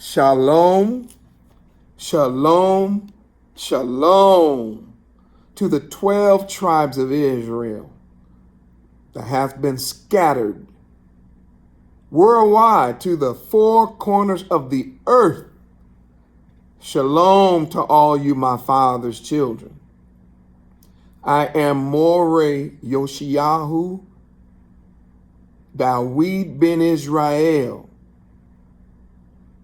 Shalom, shalom, shalom to the 12 tribes of Israel that hath been scattered worldwide to the four corners of the earth. Shalom to all you, my father's children. I am Moreh Yoshiyahu, Dawid ben Israel,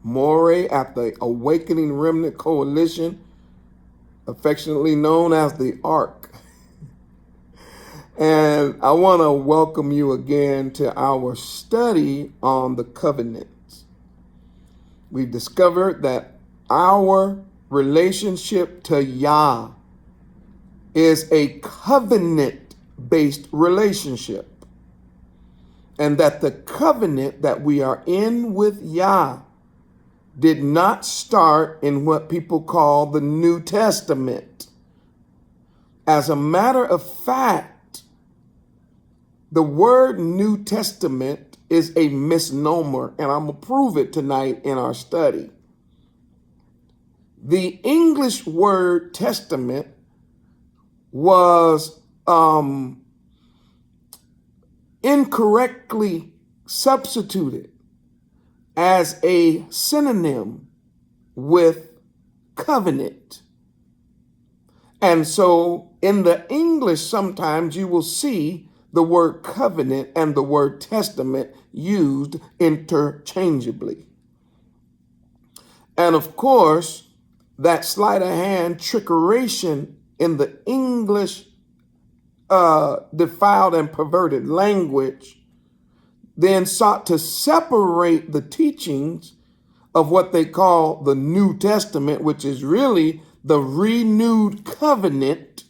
Moreh at the Awakening Remnant Coalition, affectionately known as the Ark. And I want to welcome you again to our study on the covenants. We've discovered that our relationship to Yah is a covenant-based relationship, and that the covenant that we are in with Yah did not start in what people call the New Testament. As a matter of fact, the word New Testament is a misnomer, and I'm going to prove it tonight in our study. The English word testament was incorrectly substituted as a synonym with covenant. And so in the English, sometimes you will see the word covenant and the word testament used interchangeably. And of course, that sleight of hand trickeration in the English defiled and perverted language then sought to separate the teachings of what they call the New Testament, which is really the renewed covenant.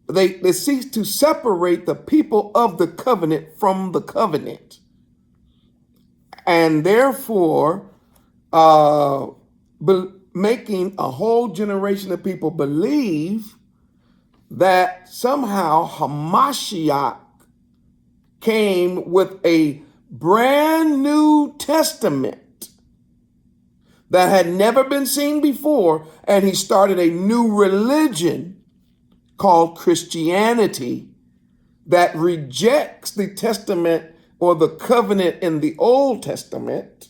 They seek to separate the people of the covenant from the covenant, and therefore making a whole generation of people believe that somehow Hamashiach came with a brand new testament that had never been seen before, and he started a new religion called Christianity that rejects the testament or the covenant in the Old Testament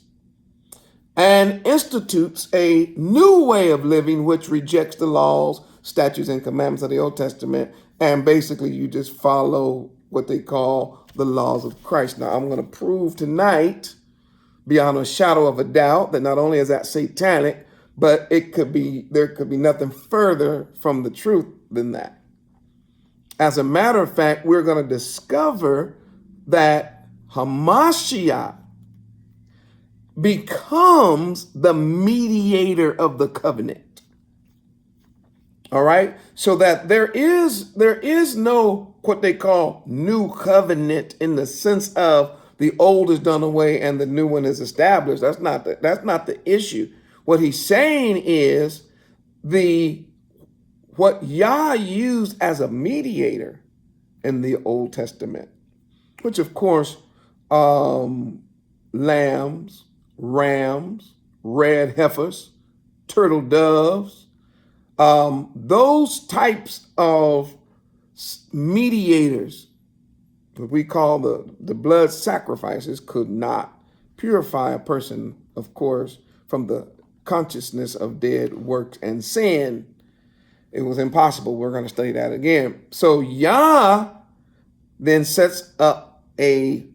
and institutes a new way of living which rejects the laws, statutes, and commandments of the Old Testament, and basically you just follow what they call the laws of Christ. Now, I'm going to prove tonight, beyond a shadow of a doubt, that not only is that satanic, but there could be nothing further from the truth than that. As a matter of fact, we're going to discover that Hamashiach becomes the mediator of the covenant. All right, so that there is no what they call new covenant in the sense of the old is done away and the new one is established. That's not the issue. What he's saying is what Yah used as a mediator in the Old Testament, which of course lambs, rams, red heifers, turtle doves. Those types of mediators, what we call the blood sacrifices, could not purify a person, of course, from the consciousness of dead works and sin. It was impossible. We're going to study that again. So Yah then sets up he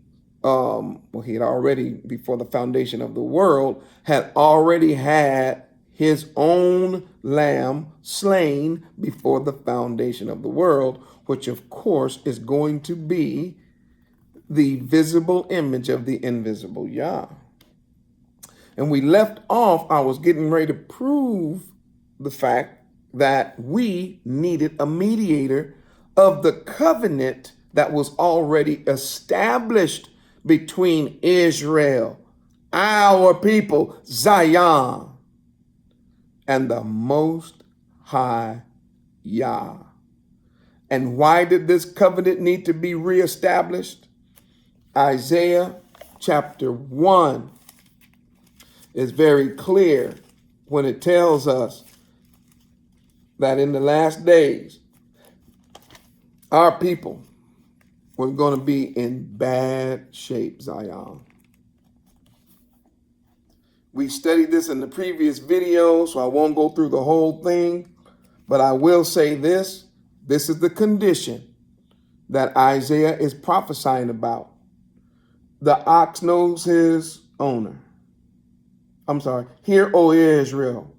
had already, before the foundation of the world, had already had his own lamb slain before the foundation of the world, which of course is going to be the visible image of the invisible Yah. And we left off, I was getting ready to prove the fact that we needed a mediator of the covenant that was already established between Israel, our people, Zion, and the Most High Yah. And why did this covenant need to be reestablished? Isaiah chapter 1 is very clear when it tells us that in the last days, our people were going to be in bad shape, Zion. We studied this in the previous video, so I won't go through the whole thing, but I will say this. This is the condition that Isaiah is prophesying about. The ox knows his owner. I'm sorry. Hear, O Israel,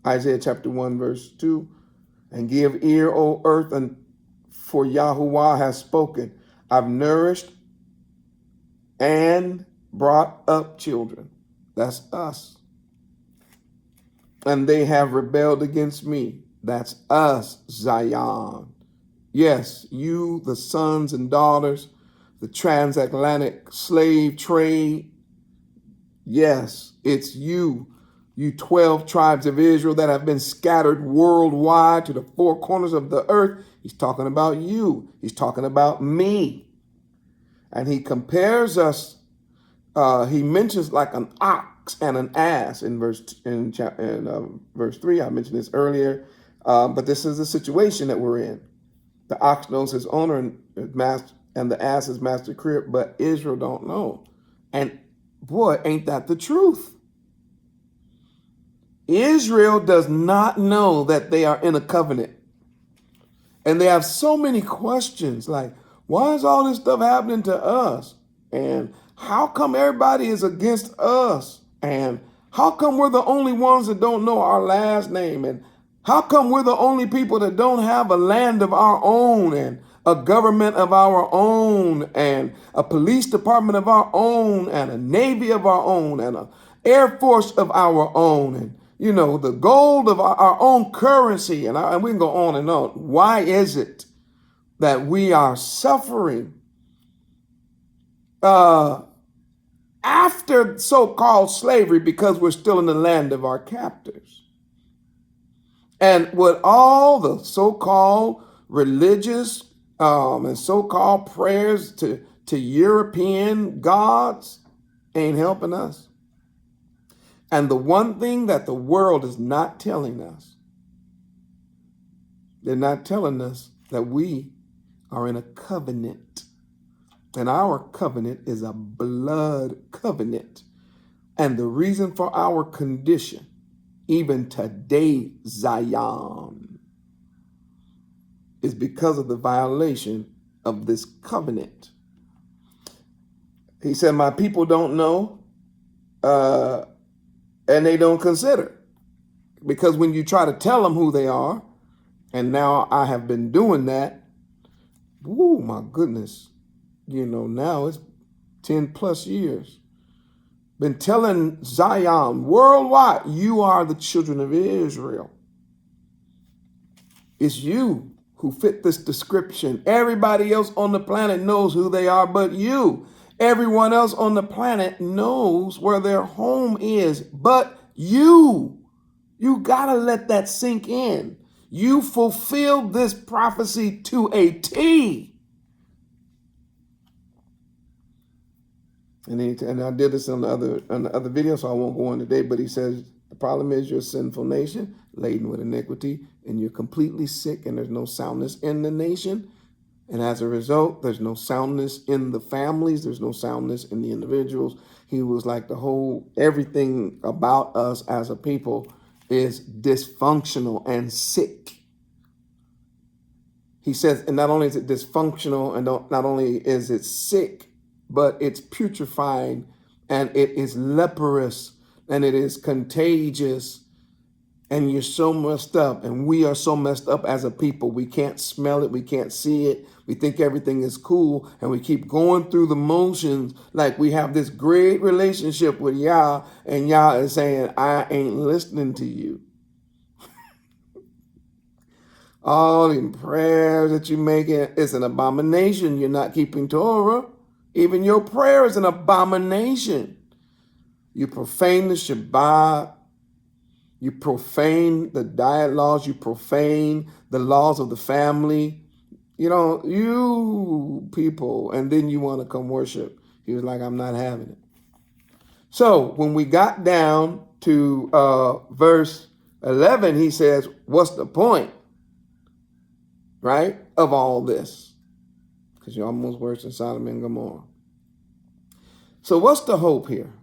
Isaiah chapter 1, verse 2, and give ear, O earth, and for Yahuwah has spoken. I've nourished and brought up children. That's us. And they have rebelled against me. That's us, Zion. Yes, you, the sons and daughters, the transatlantic slave trade. Yes, it's you, you 12 tribes of Israel that have been scattered worldwide to the four corners of the earth. He's talking about you. He's talking about me. And he compares us, he mentions like an ox and an ass in verse 3. I mentioned this earlier, but this is the situation that we're in. The ox knows his owner and his master, and the ass is master crib, but Israel don't know. And boy, ain't that the truth? Israel does not know that they are in a covenant. And they have so many questions like, why is all this stuff happening to us? And how come everybody is against us? And how come we're the only ones that don't know our last name? And how come we're the only people that don't have a land of our own and a government of our own and a police department of our own and a navy of our own and an air force of our own and, you know, the gold of our own currency? And we can go on and on. Why is it that we are suffering after so-called slavery because we're still in the land of our captors? And with all the so-called religious and so-called prayers to European gods ain't helping us. And the one thing that the world is not telling us, they're not telling us that we are in a covenant. And our covenant is a blood covenant. And the reason for our condition, even today, Zion, is because of the violation of this covenant. He said, my people don't know and they don't consider. Because when you try to tell them who they are, and now I have been doing that, woo, my goodness, you know, now it's 10 plus years. Been telling Zion worldwide, you are the children of Israel. It's you who fit this description. Everybody else on the planet knows who they are but you. Everyone else on the planet knows where their home is but you. You gotta let that sink in. You fulfilled this prophecy to a T. And I did this on the other video, so I won't go on today, but he says, the problem is you're a sinful nation, laden with iniquity, and you're completely sick, and there's no soundness in the nation. And as a result, there's no soundness in the families. There's no soundness in the individuals. He was like everything about us as a people is dysfunctional and sick. He says, and not only is it dysfunctional and not only is it sick, but it's putrefying and it is leprous and it is contagious. And you're so messed up, and we are so messed up as a people. We can't smell it. We can't see it. We think everything is cool, and we keep going through the motions like we have this great relationship with Yah, and Yah is saying, I ain't listening to you. All the prayers that you're making is an abomination. You're not keeping Torah. Even your prayer is an abomination. You profane the Shabbat. You profane the diet laws. You profane the laws of the family. You know, you people. And then you want to come worship. He was like, I'm not having it. So when we got down to verse 11, he says, what's the point, right, of all this? Because you're almost worse than Sodom and Gomorrah. So what's the hope here?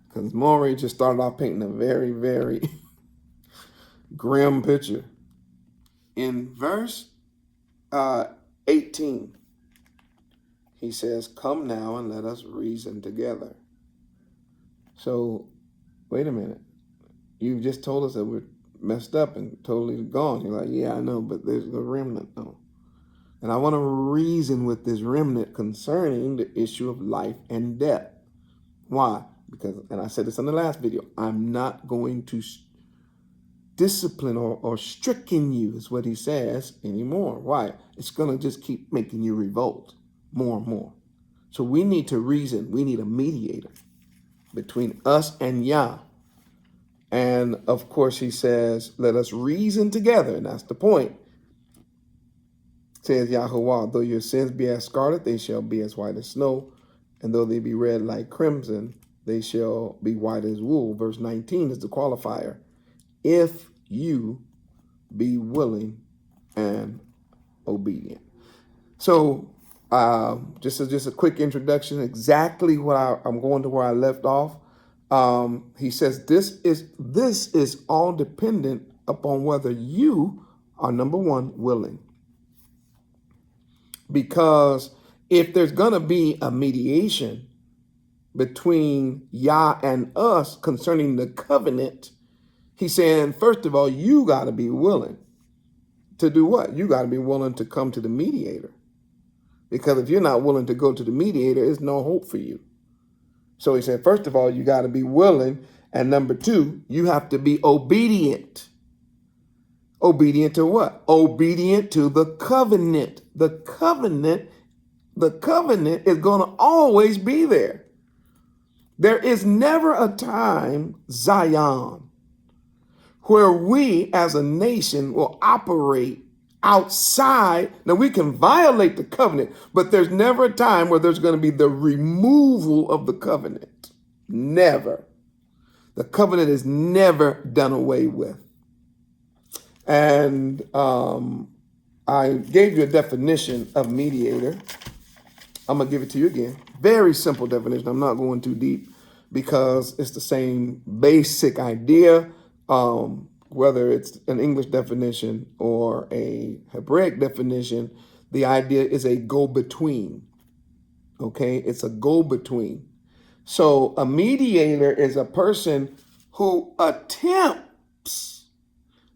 Because Moreh just started off painting a very, very grim picture. In verse 18, he says, come now and let us reason together. So, wait a minute. You just told us that we're messed up and totally gone. You're like, yeah, I know, but there's the remnant though. And I want to reason with this remnant concerning the issue of life and death. Why? Because, and I said this in the last video, I'm not going to discipline or stricken you, is what he says, anymore. Why? It's going to just keep making you revolt more and more. So we need to reason. We need a mediator between us and Yah. And of course, he says, let us reason together. And that's the point. Says Yahuwah, though your sins be as scarlet, they shall be as white as snow. And though they be red like crimson, they shall be white as wool. Verse 19 is the qualifier. If you be willing and obedient. So just a quick introduction, exactly what I'm going to where I left off. He says this is all dependent upon whether you are, number one, willing. Because if there's going to be a mediation between Yah and us concerning the covenant, he's saying, first of all, you got to be willing to do what? You got to be willing to come to the mediator. Because if you're not willing to go to the mediator, there's no hope for you. So he said, first of all, you got to be willing. And number two, you have to be obedient. Obedient to what? Obedient to the covenant. The covenant is going to always be there. There is never a time, Zion, where we as a nation will operate outside. Now, we can violate the covenant, but there's never a time where there's going to be the removal of the covenant. Never. The covenant is never done away with. And I gave you a definition of mediator. I'm going to give it to you again. Very simple definition. I'm not going too deep because it's the same basic idea. Whether it's an English definition or a Hebraic definition, the idea is a go-between. Okay, it's a go-between. So a mediator is a person who attempts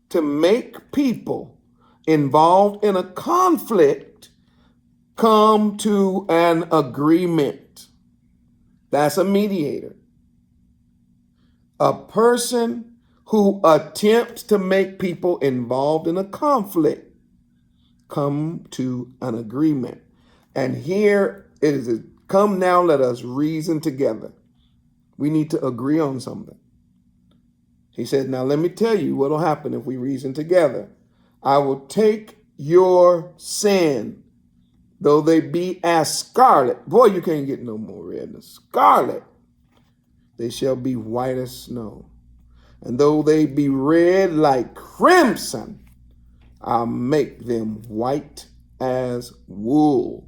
to make people involved in a conflict come to an agreement. That's a mediator. A person who attempts to make people involved in a conflict come to an agreement. And here it is, come now, let us reason together. We need to agree on something. He said, now let me tell you what will happen if we reason together. I will take your sin, though they be as scarlet. Boy, you can't get no more red than scarlet. They shall be white as snow. And though they be red like crimson, I'll make them white as wool.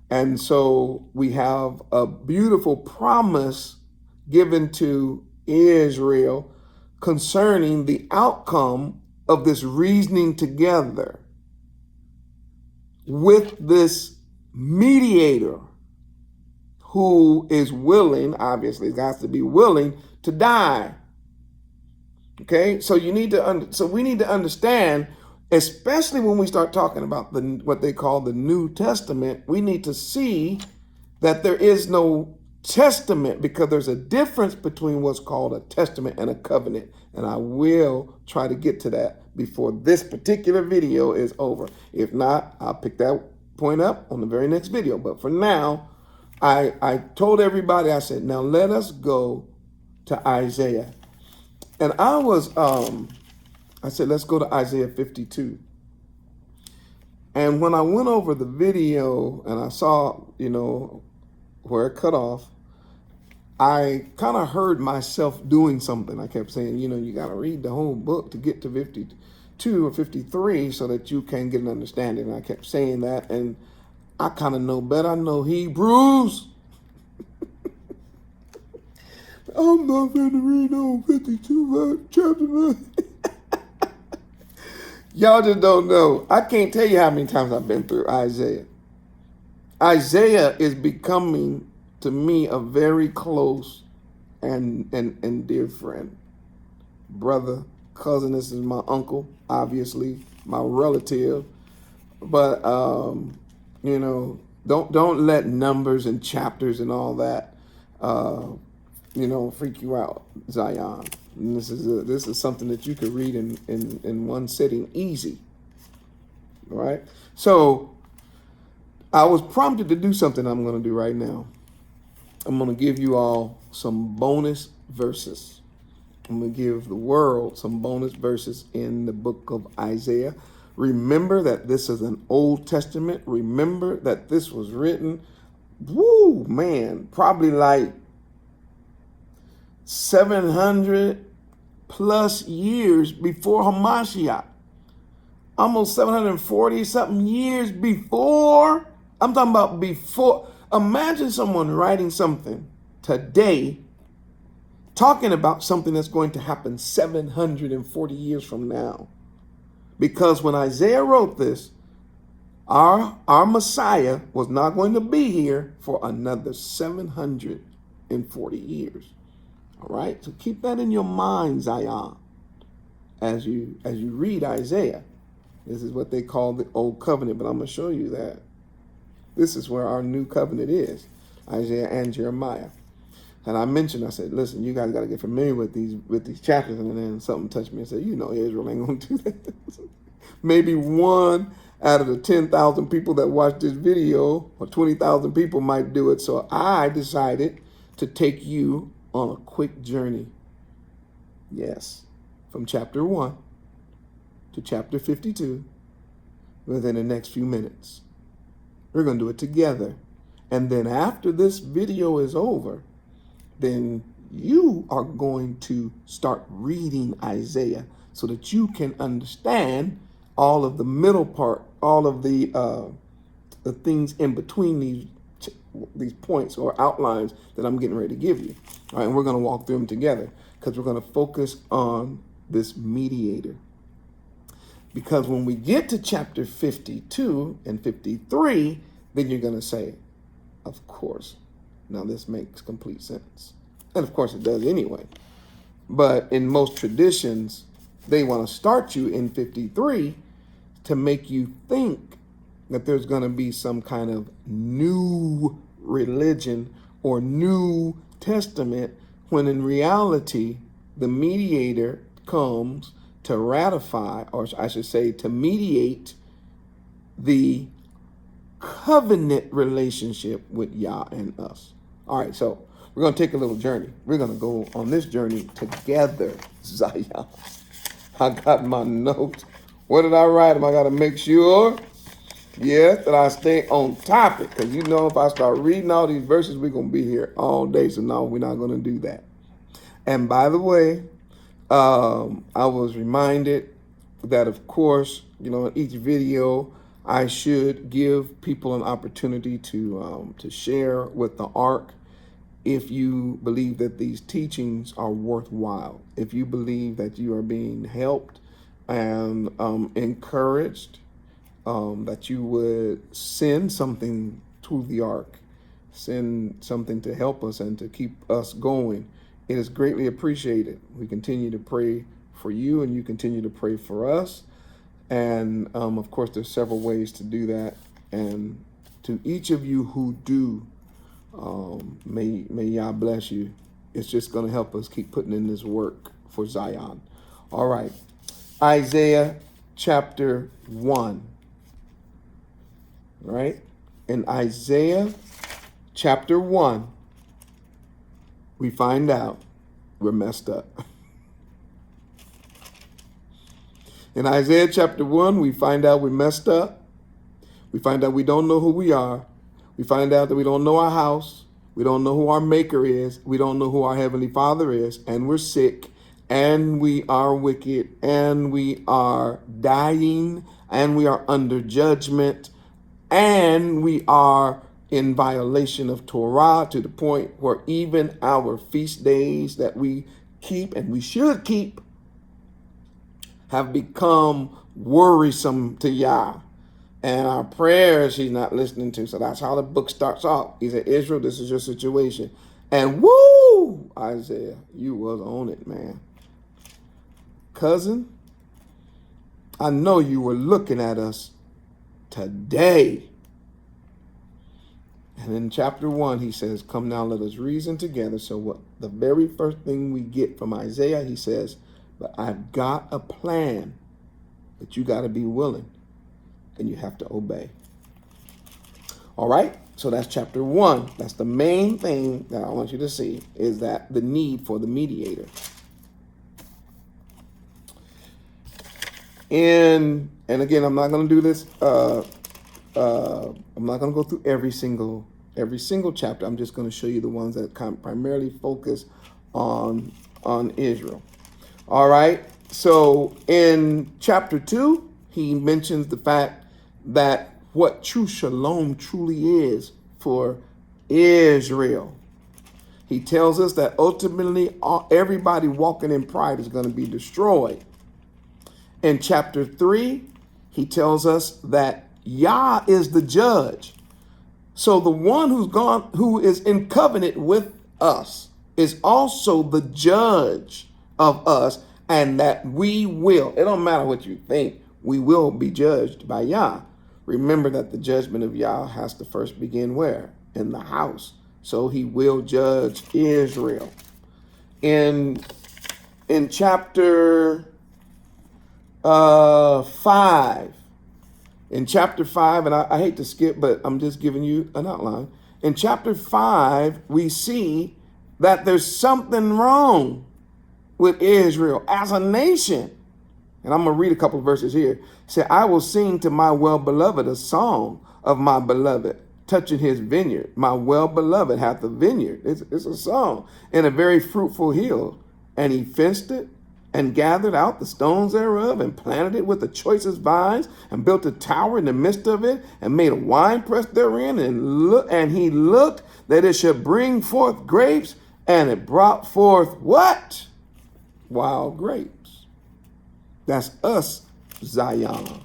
And so we have a beautiful promise given to Israel concerning the outcome of this reasoning together with this mediator who is willing, obviously has to be willing to die. Okay, so we need to understand, especially when we start talking about what they call the New Testament, we need to see that there is no testament, because there's a difference between what's called a testament and a covenant. And I will try to get to that before this particular video is over. If not, I'll pick that point up on the very next video. But for now, I told everybody, I said, now let us go to Isaiah. And I said, let's go to Isaiah 52. And when I went over the video and I saw, where it cut off, I kind of heard myself doing something. I kept saying, you got to read the whole book to get to 52 or 53 so that you can get an understanding. And I kept saying that, and I kind of know better. I know Hebrews. I'm not going to read no 52 chapter 9. Y'all just don't know. I can't tell you how many times I've been through Isaiah. Isaiah is becoming, to me, a very close and dear friend. Brother, cousin, this is my uncle, obviously, my relative. But, don't let numbers and chapters and all that, freak you out, Zion. And this is something that you could read in one sitting, easy. All right? So I was prompted to do something I'm going to do right now. I'm going to give you all some bonus verses. I'm going to give the world some bonus verses in the book of Isaiah. Remember that this is an Old Testament. Remember that this was written, probably like 700 plus years before Hamashiach. Almost 740 something years before. I'm talking about before. Imagine someone writing something today talking about something that's going to happen 740 years from now. Because when Isaiah wrote this, our Messiah was not going to be here for another 740 years. All right, so keep that in your mind, Zion, as you read Isaiah. This is what they call the Old Covenant, but I'm going to show you that this is where our new covenant is, Isaiah and Jeremiah. And I said, listen, you guys got to get familiar with these chapters. And then something touched me and said, Israel ain't going to do that. Maybe one out of the 10,000 people that watch this video, or 20,000 people might do it. So I decided to take you on a quick journey. Yes, from chapter 1 to chapter 52 within the next few minutes. We're going to do it together. And then after this video is over, then you are going to start reading Isaiah so that you can understand all of the middle part, all of the things in between these points or outlines that I'm getting ready to give you. All right, and we're going to walk through them together because we're going to focus on this mediator. Because when we get to chapter 52 and 53, then you're going to say, of course, now this makes complete sense. And of course it does anyway. But in most traditions, they want to start you in 53 to make you think that there's going to be some kind of new religion or new testament, when in reality, the mediator comes to ratify, or I should say to mediate, the covenant relationship with Yah and us. All right, so we're going to take a little journey. We're going to go on this journey together, Zion. I got my notes. What did I write? I got to make sure, yes, that I stay on topic. Because if I start reading all these verses, we're going to be here all day. So no, we're not going to do that. And by the way, I was reminded that, of course, in each video, I should give people an opportunity to share with the Ark if you believe that these teachings are worthwhile, if you believe that you are being helped and encouraged, that you would send something to the Ark, send something to help us and to keep us going. It is greatly appreciated. We continue to pray for you, and you continue to pray for us. And of course, there's several ways to do that. And to each of you who do, may Yah bless you. It's just going to help us keep putting in this work for Zion. All right. Isaiah chapter 1. Right? In Isaiah chapter 1, we find out we're messed up. In Isaiah chapter 1, we find out we're messed up. We find out we don't know who we are. We find out that we don't know our house. We don't know who our maker is. We don't know who our heavenly Father is. And we're sick, and we are wicked, and we are dying, and we are under judgment, and we are in violation of Torah to the point where even our feast days that we keep and we should keep have become worrisome to Yah. And our prayers he's not listening to. So that's how the book starts off. He said, Israel, this is your situation. And woo, Isaiah, you was on it, man. Cousin, I know you were looking at us today. And in chapter 1, he says, come now, let us reason together. So what the very first thing we get from Isaiah, he says, but I've got a plan, but you got to be willing and you have to obey. All right. So that's chapter 1. That's the main thing that I want you to see, is that the need for the mediator. And again, I'm not going to do this. I'm not going to go through every single chapter. I'm just going to show you the ones that primarily focus on Israel. All right. So in chapter 2, he mentions the fact that what true shalom truly is for Israel. He tells us that ultimately everybody walking in pride is going to be destroyed. In chapter 3, he tells us that Yah is the judge. So the one who is in covenant with us is also the judge of us, and that we will, it don't matter what you think, we will be judged by Yah. Remember that the judgment of Yah has to first begin where? In the house. So he will judge Israel. In chapter 5, in chapter 5, and I hate to skip, but I'm just giving you an outline. In chapter 5, we see that there's something wrong with Israel as a nation. And I'm going to read a couple of verses here. It said, I will sing to my well-beloved a song of my beloved, touching his vineyard. My well-beloved hath a vineyard. It's a song in a very fruitful hill. And he fenced it and gathered out the stones thereof and planted it with the choicest vines and built a tower in the midst of it and made a winepress therein. And he looked that it should bring forth grapes, and it brought forth what? Wild grapes. That's us, Zion.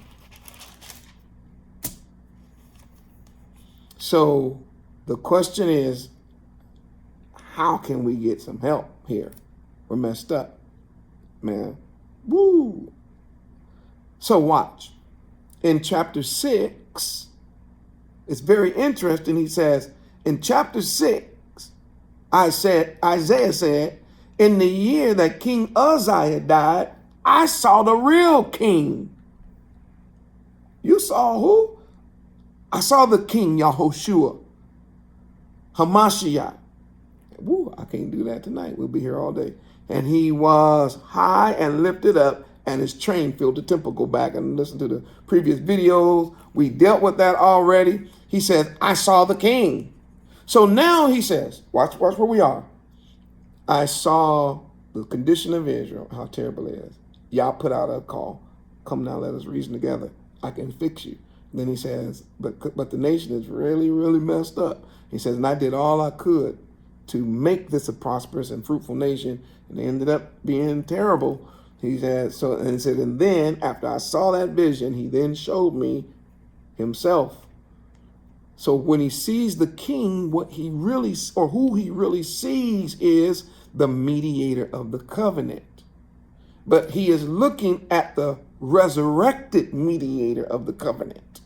So the question is, how can we get some help here? We're messed up, man. Woo. So watch. In chapter 6, it's very interesting. He says, in chapter 6, Isaiah said, in the year that King Uzziah died, I saw the real king. You saw who? I saw the King Yahoshua, Hamashiach. Woo, I can't do that tonight. We'll be here all day. And he was high and lifted up, and his train filled the temple. Go back and listen to the previous videos. We dealt with that already. He says, I saw the king. So now he says, watch where we are. I saw the condition of Israel, how terrible it is. Y'all put out a call. Come now, let us reason together. I can fix you. And then he says, but the nation is really, really messed up. He says, and I did all I could to make this a prosperous and fruitful nation, and it ended up being terrible. He said, and then after I saw that vision, he then showed me himself. So when he sees the king, what he really, or who he really sees is the mediator of the covenant. But he is looking at the resurrected mediator of the covenant.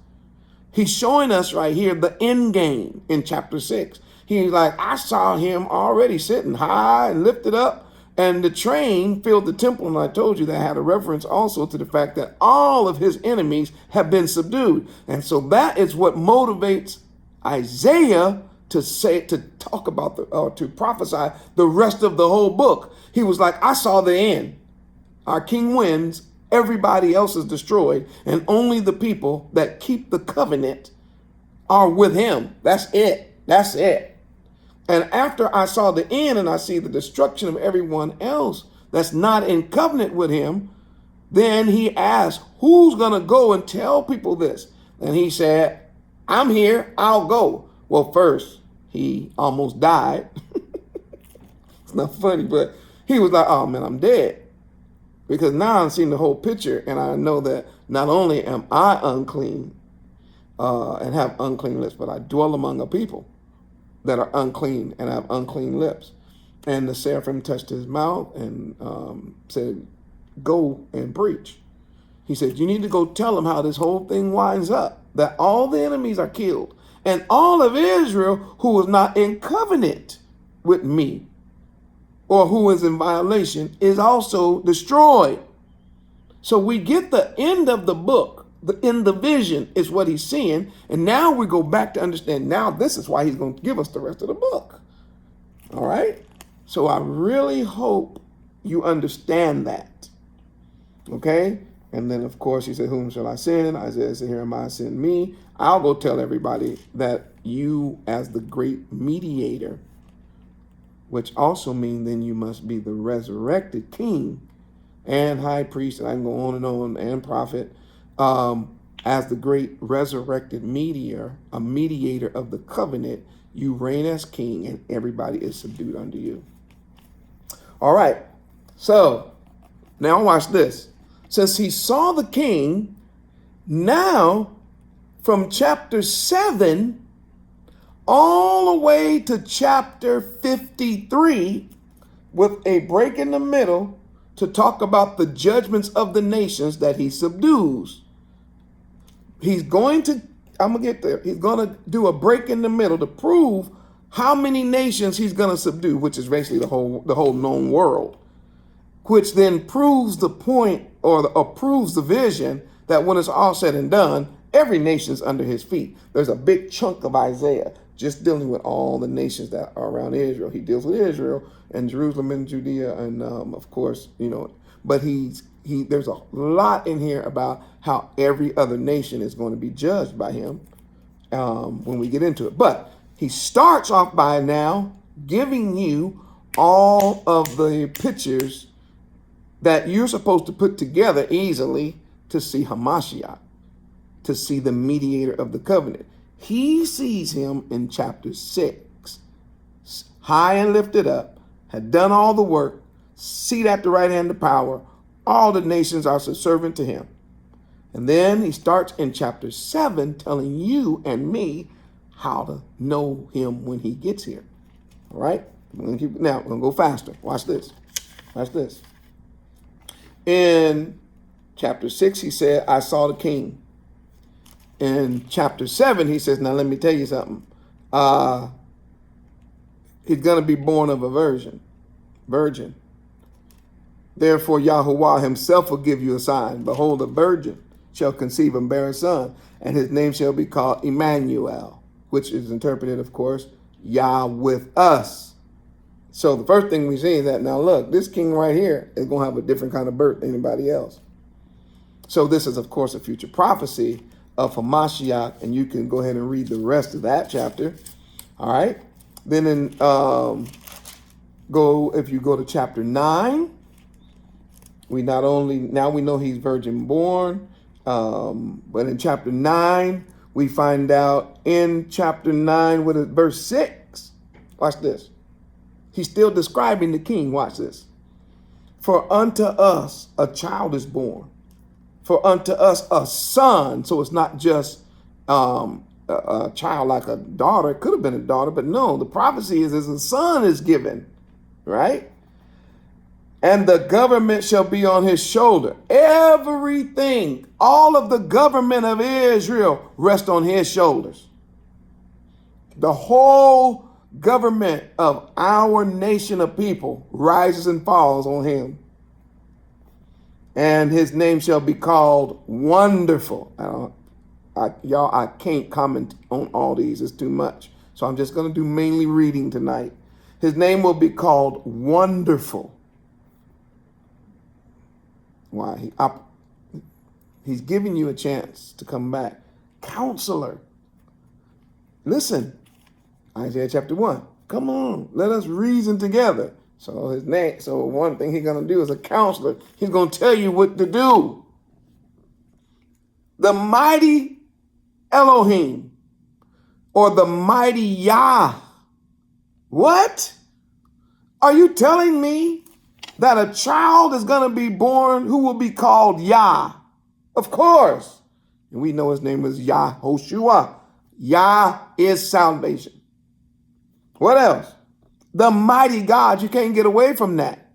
He's showing us right here the end game in chapter 6. He's like, I saw him already sitting high and lifted up, and the train filled the temple. And I told you that had a reference also to the fact that all of his enemies have been subdued. And so that is what motivates Isaiah to talk about to prophesy the rest of the whole book. He was like, I saw the end. Our king wins, everybody else is destroyed, and only the people that keep the covenant are with him. That's it. That's it. And after I saw the end and I see the destruction of everyone else that's not in covenant with him, then he asked, who's going to go and tell people this? And he said, I'm here, I'll go. Well, first, he almost died. It's not funny, but he was like, oh man, I'm dead. Because now I've seen the whole picture and I know that not only am I unclean and have unclean lips, but I dwell among a people that are unclean and have unclean lips. And the seraphim touched his mouth and said, go and preach. He said, you need to go tell them how this whole thing winds up, that all the enemies are killed and all of Israel who was not in covenant with me or who is in violation is also destroyed. So we get the end of the book. In the vision is what he's seeing. And now we go back to understand, now this is why he's going to give us the rest of the book. All right. So I really hope you understand that. Okay. And then, of course, he said, whom shall I send? Isaiah said, here am I, send me. I'll go tell everybody that you, as the great mediator, which also means then you must be the resurrected king and high priest, and I can go on, and prophet, as the great resurrected mediator, a mediator of the covenant, you reign as king and everybody is subdued unto you. All right. So now watch this. Since he saw the king, now from chapter 7 all the way to chapter 53 with a break in the middle to talk about the judgments of the nations that he subdues. He's going to, I'm going to get there. He's going to do a break in the middle to prove how many nations he's going to subdue, which is basically the whole known world, which then proves the point or proves the vision that when it's all said and done, every nation's under his feet. There's a big chunk of Isaiah just dealing with all the nations that are around Israel. He deals with Israel and Jerusalem and Judea and of course, but there's a lot in here about how every other nation is going to be judged by him when we get into it. But he starts off by now giving you all of the pictures that you're supposed to put together easily to see Hamashiach, to see the mediator of the covenant. He sees him in chapter 6, high and lifted up, had done all the work, seat at the right hand of power. All the nations are subservient to him. And then he starts in chapter 7 telling you and me how to know him when he gets here. All right? Now, we're going to go faster. Watch this. Watch this. In chapter 6, he said, I saw the king. In chapter 7, he says, now let me tell you something. He's going to be born of a virgin. Therefore, Yahuwah himself will give you a sign. Behold, a virgin shall conceive and bear a son, and his name shall be called Emmanuel, which is interpreted, of course, Yah with us. So the first thing we see is that, now look, this king right here is going to have a different kind of birth than anybody else. So this is, of course, a future prophecy of Hamashiach, and you can go ahead and read the rest of that chapter. All right. Then if you go to chapter 9, now we know he's virgin born, but in chapter 9, we find out in chapter 9 with verse 6. Watch this. He's still describing the king. Watch this. For unto us a child is born. For unto us a son. So it's not just a child like a daughter. It could have been a daughter, but no, the prophecy is a son is given, right? And the government shall be on his shoulder. Everything, all of the government of Israel rests on his shoulders. The whole government of our nation of people rises and falls on him. And his name shall be called Wonderful. I can't comment on all these. It's too much. So I'm just going to do mainly reading tonight. His name will be called Wonderful. Why? He's giving you a chance to come back. Counselor. Listen, Isaiah chapter 1. Come on, let us reason together. So his name, so one thing he's gonna do is a counselor. He's gonna tell you what to do. The mighty Elohim, or the mighty Yah. What? Are you telling me that a child is gonna be born who will be called Yah? Of course. And we know his name is Yahoshua. Yah is salvation. What else? The mighty God. You can't get away from that.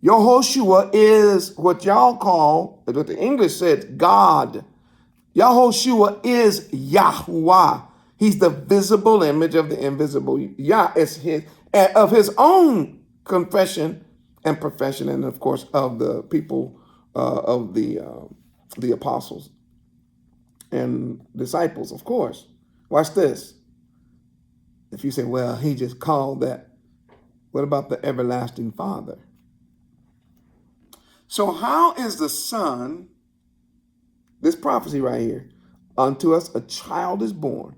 Yahoshua is what y'all call, what the English says, God. Yahoshua is Yahuwah. He's the visible image of the invisible. Yah is his, of his own confession and profession, and of course of the people of the apostles and disciples, of course. Watch this. If you say, well, he just called that, what about the everlasting Father? So how is the Son, this prophecy right here, unto us a child is born?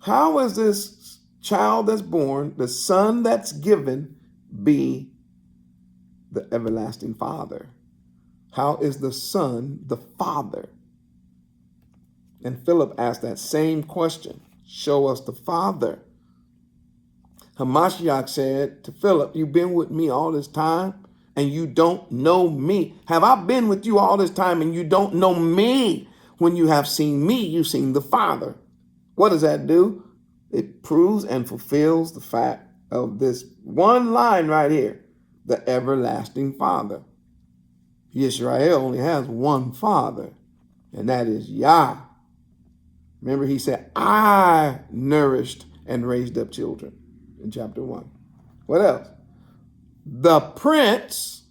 How is this child that's born, the Son that's given, be the everlasting Father? How is the Son the Father? And Philip asked that same question. Show us the Father. Hamashiach said to Philip, you've been with me all this time and you don't know me. Have I been with you all this time and you don't know me? When you have seen me, you've seen the Father. What does that do? It proves and fulfills the fact of this one line right here, the everlasting Father. Yisrael only has one Father, and that is Yah. Remember, he said, I nourished and raised up children in chapter 1. What else? The Prince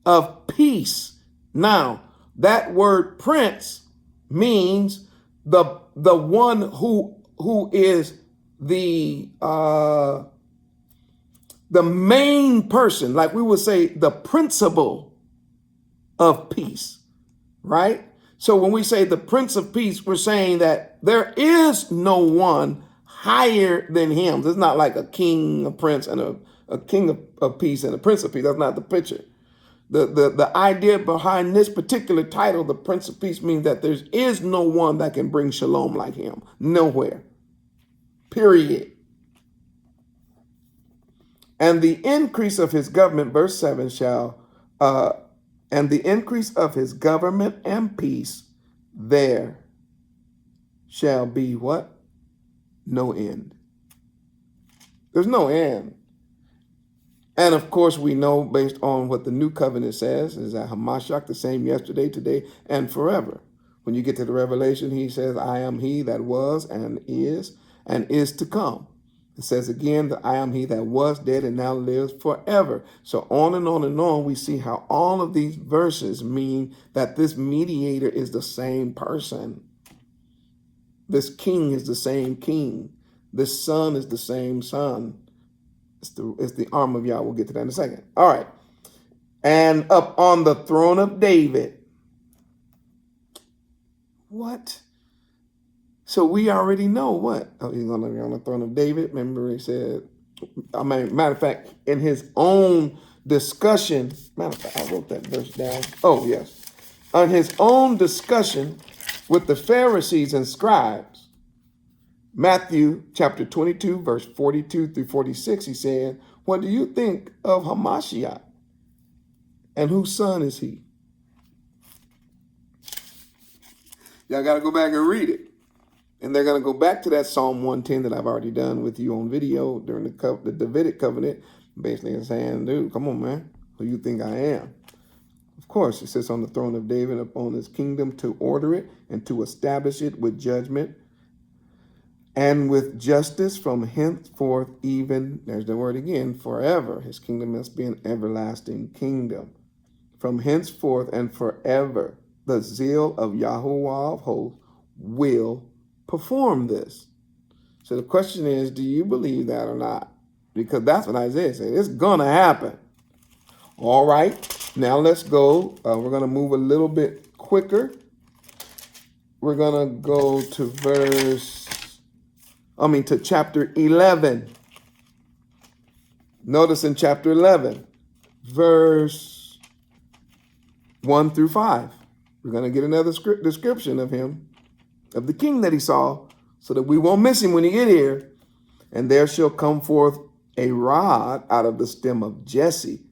of Peace. Now, that word prince means the one who is the main person, like we would say the principle of peace, right? So when we say the Prince of Peace, we're saying that there is no one higher than him. It's not like a king, a prince, and a king of peace and a prince of peace. That's not the picture. The idea behind this particular title, the Prince of Peace, means that there is no one that can bring shalom like him. Nowhere. Period. And the increase of his government, verse 7, and the increase of his government and peace, there shall be what? No end. There's no end. And of course, we know based on what the new covenant says is that Hamashiach the same yesterday, today, and forever. When you get to the Revelation, he says, I am he that was and is to come. It says again that I am he that was dead and now lives forever. So on and on and on, we see how all of these verses mean that this mediator is the same person. This king is the same king. This son is the same son. It's the arm of Yah. We'll get to that in a second. All right. And up on the throne of David. What? So we already know what? Oh, he's going to be on the throne of David. Remember he said, matter of fact, in his own discussion, matter of fact, I wrote that verse down. Oh, yes. On his own discussion with the Pharisees and scribes, Matthew chapter 22, verse 42 through 46, he said, what do you think of Hamashiach? And whose son is he? Y'all got to go back and read it. And they're going to go back to that Psalm 110 that I've already done with you on video during the Davidic covenant, basically saying, dude, come on, man, who you think I am? Of course, it sits on the throne of David upon his kingdom to order it and to establish it with judgment and with justice from henceforth even, there's the word again, forever. His kingdom must be an everlasting kingdom. From henceforth and forever, the zeal of Yahuwah of hosts will perform this. So the question is, do you believe that or not? Because that's what Isaiah said. It's going to happen. All right. Now let's go. We're going to move a little bit quicker. We're going to go to chapter 11. Notice in chapter 11, verse 1 through 5. We're going to get another description of him, of the king that he saw, so that we won't miss him when he get here. And there shall come forth a rod out of the stem of Jesse,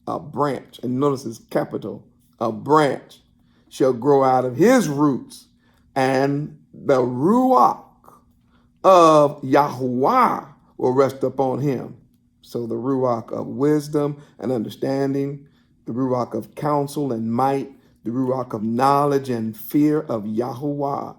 a branch. And notice it's capital, a branch shall grow out of his roots, and the ruach of Yahuwah will rest upon him. So the ruach of wisdom and understanding, the ruach of counsel and might, the ruach of knowledge and fear of Yahuwah.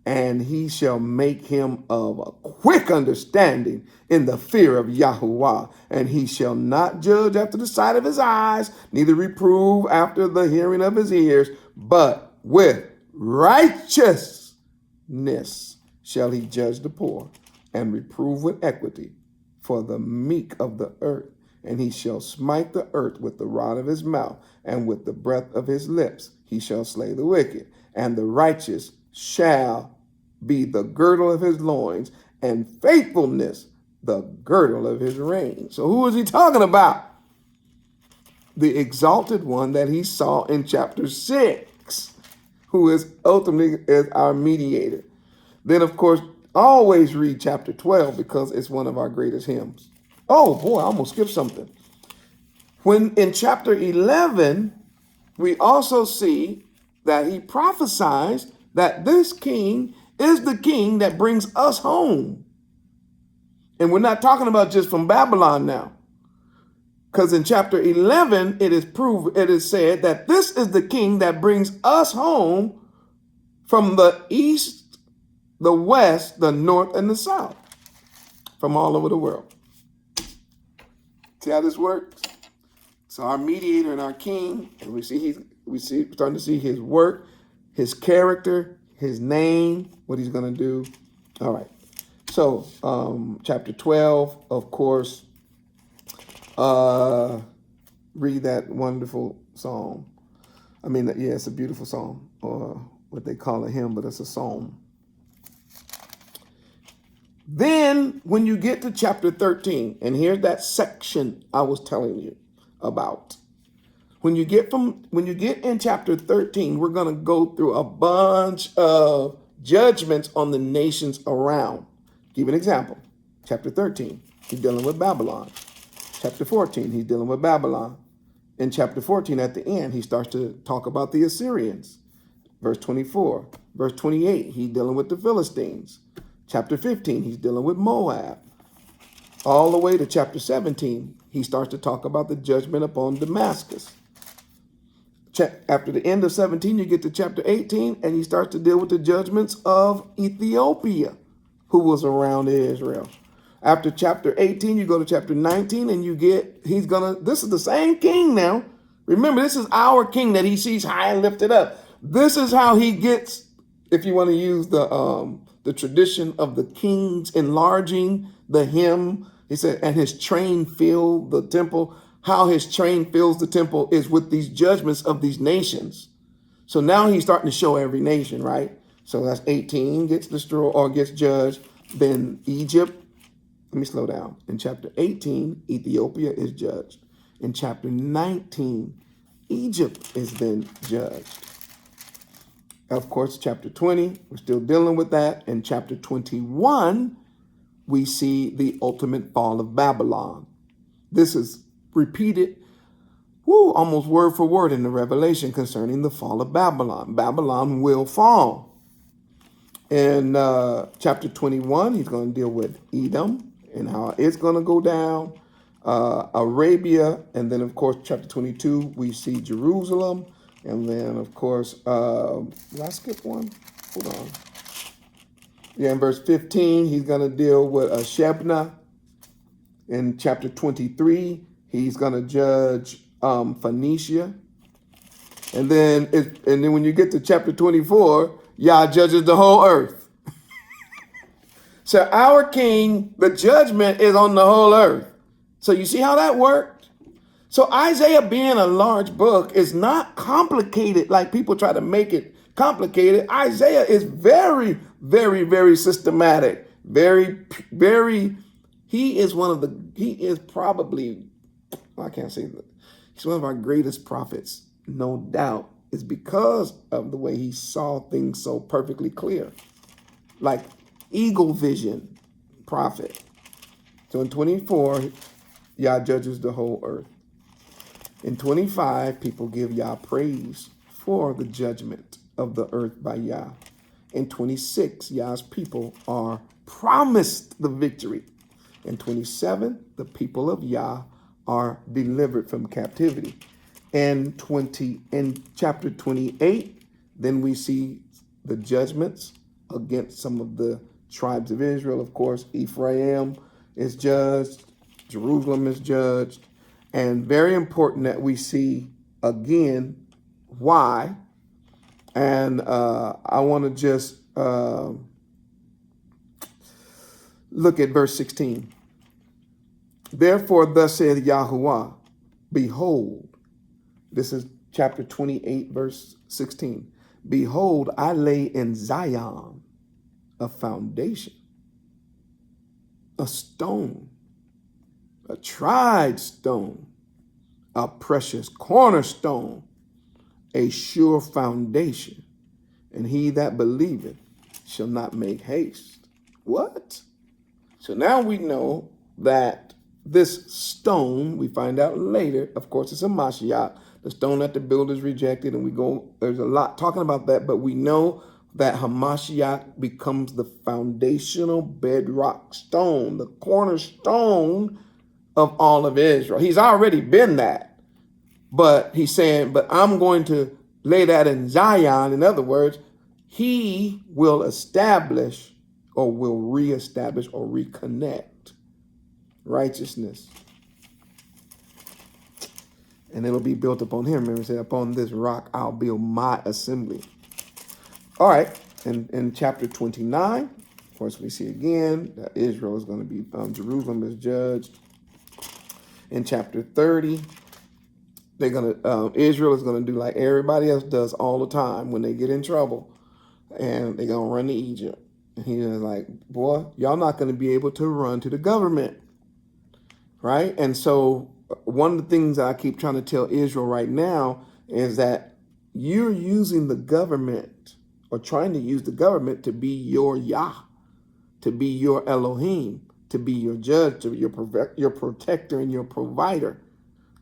And he shall make him of a quick understanding in the fear of Yahuwah. And he shall not judge after the sight of his eyes, neither reprove after the hearing of his ears, but with righteousness shall he judge the poor, and reprove with equity for the meek of the earth. And he shall smite the earth with the rod of his mouth, and with the breath of his lips he shall slay the wicked. And the righteous shall be the girdle of his loins, and faithfulness the girdle of his reins. So who is he talking about? The exalted one that he saw in chapter 6, who is ultimately is our mediator. Then, of course, always read chapter 12 because it's one of our greatest hymns. Oh, boy, I almost skipped something. When in chapter 11, we also see that he prophesies that this king is the king that brings us home. And we're not talking about just from Babylon now. Because in chapter 11, it is said that this is the king that brings us home from the east, the west, the north, and the south, from all over the world. See how this works? So our mediator and our king, and we're starting to see his work, his character, his name, what he's going to do. All right. So chapter 12, of course, read that wonderful psalm. I mean, yeah, it's a beautiful psalm, or what they call a hymn, but it's a psalm. Then when you get to chapter 13, and here's that section I was telling you about. When you get in chapter 13, we're going to go through a bunch of judgments on the nations around. Give an example. Chapter 13, he's dealing with Babylon. Chapter 14, he's dealing with Babylon. In chapter 14, at the end, he starts to talk about the Assyrians. Verse 24. Verse 28, he's dealing with the Philistines. Chapter 15, he's dealing with Moab. All the way to chapter 17, he starts to talk about the judgment upon Damascus. After the end of 17, you get to chapter 18, and he starts to deal with the judgments of Ethiopia, who was around Israel. After chapter 18, you go to chapter 19, and this is the same king now. Remember, this is our king that he sees high and lifted up. This is how he gets, if you want to use the tradition of the kings enlarging the hymn. He said, and his train filled the temple. How his train fills the temple is with these judgments of these nations. So now he's starting to show every nation, right? So that's 18 gets destroyed or gets judged. Then Egypt, let me slow down. In chapter 18, Ethiopia is judged. In chapter 19, Egypt is then judged. Of course, chapter 20, we're still dealing with that. In chapter 21, we see the ultimate fall of Babylon. This is repeated almost word for word in the Revelation concerning the fall of Babylon. Babylon will fall. In chapter 21, he's going to deal with Edom and how it's going to go down, Arabia, and then, of course, chapter 22, we see Jerusalem. And then, of course, did I skip one? Hold on. Yeah, in verse 15, he's going to deal with Shebna. In chapter 23, he's going to judge Phoenicia. And then when you get to chapter 24, Yah judges the whole earth. So our king, the judgment is on the whole earth. So you see how that worked? So Isaiah being a large book is not complicated like people try to make it complicated. Isaiah is very, very, very systematic, very, very He is probably, well, I can't say that. He's one of our greatest prophets, no doubt. It's because of the way he saw things so perfectly clear. Like eagle vision prophet. So in 24, Yah judges the whole earth. In 25, people give Yah praise for the judgment of the earth by Yah. In 26, Yah's people are promised the victory. In 27, the people of Yah are delivered from captivity. In chapter 28, then we see the judgments against some of the tribes of Israel. Of course, Ephraim is judged, Jerusalem is judged, and very important that we see again why. And I want to just look at verse 16. Therefore, thus saith Yahuwah, behold, this is chapter 28, verse 16. Behold, I lay in Zion a foundation, a stone, a tried stone, a precious cornerstone, a sure foundation, and he that believeth shall not make haste. What? So now we know that this stone, we find out later, of course, it's a Mashiach, the stone that the builders rejected, and there's a lot talking about that, but we know that Hamashiach becomes the foundational bedrock stone, the cornerstone of all of Israel. He's already been that, but he's saying, but I'm going to lay that in Zion. In other words, he will establish or will reestablish or reconnect righteousness. And it'll be built upon him. Remember, he said, upon this rock, I'll build my assembly. All right. And in chapter 29, of course, we see again that Israel is going to be, Jerusalem is judged. In chapter 30, Israel is going to do like everybody else does all the time when they get in trouble, and they're going to run to Egypt. And he's like, boy, y'all not going to be able to run to the government, right? And so one of the things that I keep trying to tell Israel right now is that you're using the government or trying to use the government to be your Yah, to be your Elohim, to be your judge, to be your protector and your provider.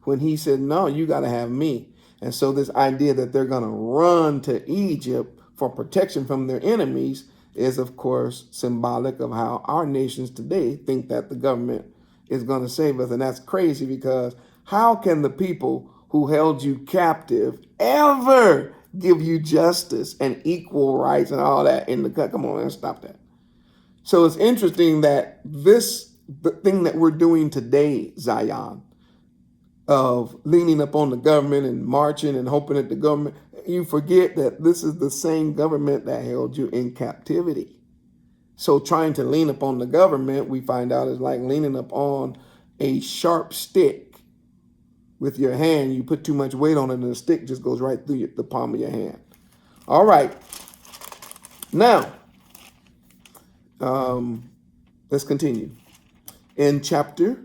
When he said, no, you got to have me. And so this idea that they're going to run to Egypt for protection from their enemies is, of course, symbolic of how our nations today think that the government is going to save us. And that's crazy, because how can the people who held you captive ever give you justice and equal rights and all that in the cut? Come on, let's stop that. So it's interesting that the thing that we're doing today, Zion, of leaning upon the government and marching and hoping that the government, you forget that this is the same government that held you in captivity. So trying to lean upon the government, we find out, is like leaning upon a sharp stick with your hand. You put too much weight on it and the stick just goes right through the palm of your hand. All right. Now, let's continue. In chapter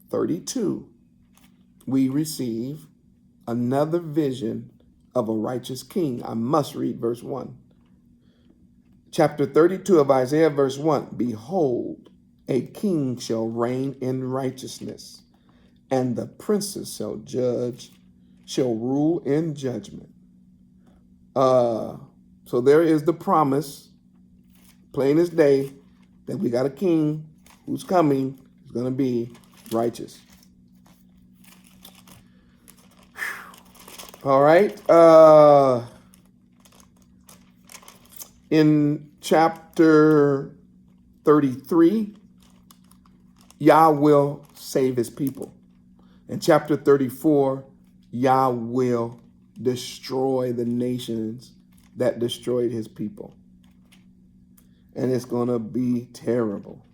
32, we receive another vision of a righteous king. I must read verse 1. Chapter 32 of Isaiah, verse 1. Behold, a king shall reign in righteousness, and the princes shall rule in judgment. So there is the promise, plain as day, that we got a king who's coming, who's going to be righteous. All right. In chapter 33, Yah will save his people. In chapter 34, Yah will destroy the nations that destroyed his people. And it's going to be terrible.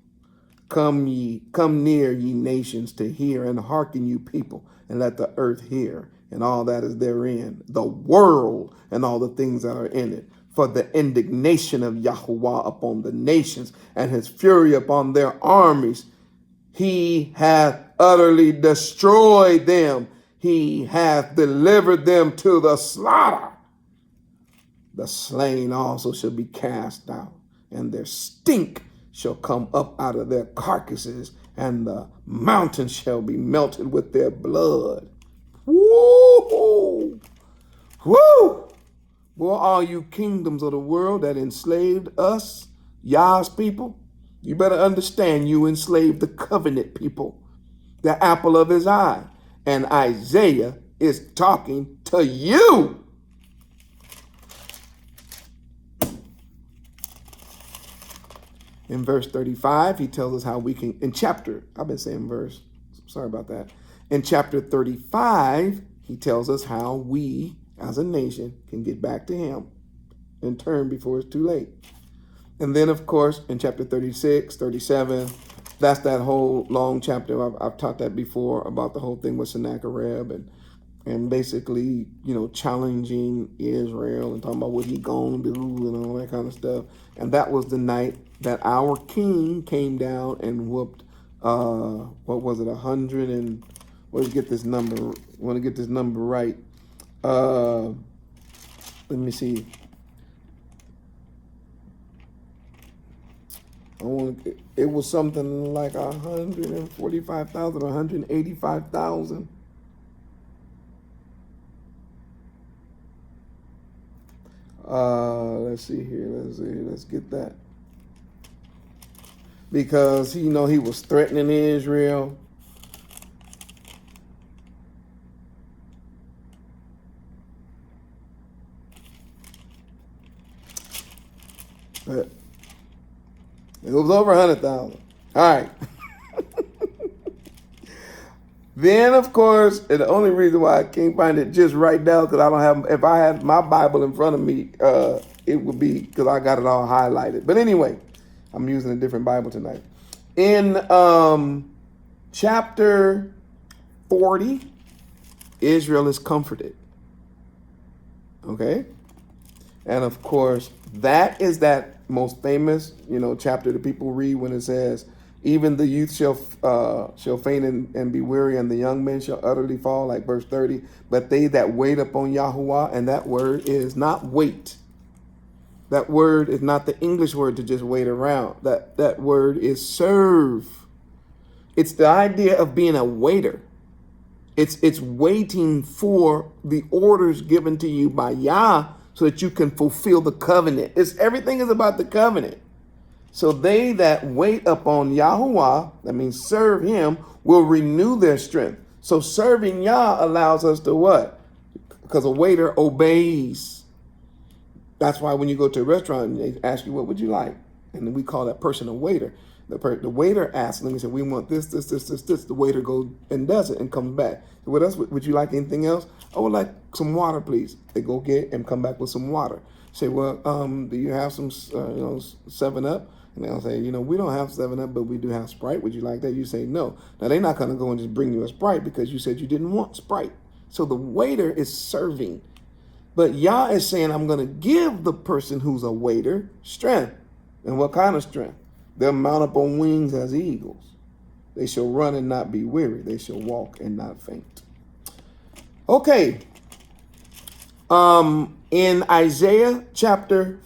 Come near, ye nations, to hear, and hearken, you people, and let the earth hear, and all that is therein, the world and all the things that are in it. For the indignation of Yahuwah upon the nations, and his fury upon their armies. He hath utterly destroyed them. He hath delivered them to the slaughter. The slain also shall be cast out, and their stink shall come up out of their carcasses, and the mountains shall be melted with their blood. Woo! Woo! Well, all you kingdoms of the world that enslaved us, Yah's people, you better understand you enslaved the covenant people, the apple of his eye. And Isaiah is talking to you. In verse 35, he tells us how we can, in chapter, I've been saying verse, sorry about that. In chapter 35, he tells us how we, as a nation, can get back to him and turn before it's too late. And then, of course, in chapter 36, 37, that's that whole long chapter. I've taught that before about the whole thing with Sennacherib and basically, you know, challenging Israel and talking about what he gonna do and all that kind of stuff. And that was the night that our king came down and whooped, what was it, 100 and, let's get this number, want to get this number right. Let me see. It was something like 145,000, 185,000. Let's see here. Let's get that. Because, you know, he was threatening Israel. But it was over 100,000. All right. Then, of course, and the only reason why I can't find it just right now, because I don't have, if I had my Bible in front of me, it would be because I got it all highlighted. But anyway, I'm using a different Bible tonight. In chapter 40, Israel is comforted. Okay? And of course, that is that most famous, you know, chapter that people read when it says, even the youth shall faint and be weary, and the young men shall utterly fall, like verse 30. But they that wait upon Yahuwah, and that word is not wait. That word is not the English word to just wait around. That word is serve. It's the idea of being a waiter. It's waiting for the orders given to you by Yah so that you can fulfill the covenant. Everything is about the covenant. So they that wait upon Yahuwah, that means serve him, will renew their strength. So serving Yah allows us to what? Because a waiter obeys. That's why when you go to a restaurant, they ask you, what would you like? And then we call that person a waiter. The waiter asks them, we say, we want this. The waiter goes and does it and comes back. What else? Would you like anything else? I would like some water, please. They go get and come back with some water. Say, well, do you have some, 7-Up? And they'll say, we don't have 7-Up, but we do have Sprite. Would you like that? You say no. Now, they're not going to go and just bring you a Sprite because you said you didn't want Sprite. So the waiter is serving. But Yah is saying, I'm going to give the person who's a waiter strength. And what kind of strength? They'll mount up on wings as eagles. They shall run and not be weary. They shall walk and not faint. Okay. In Isaiah chapter,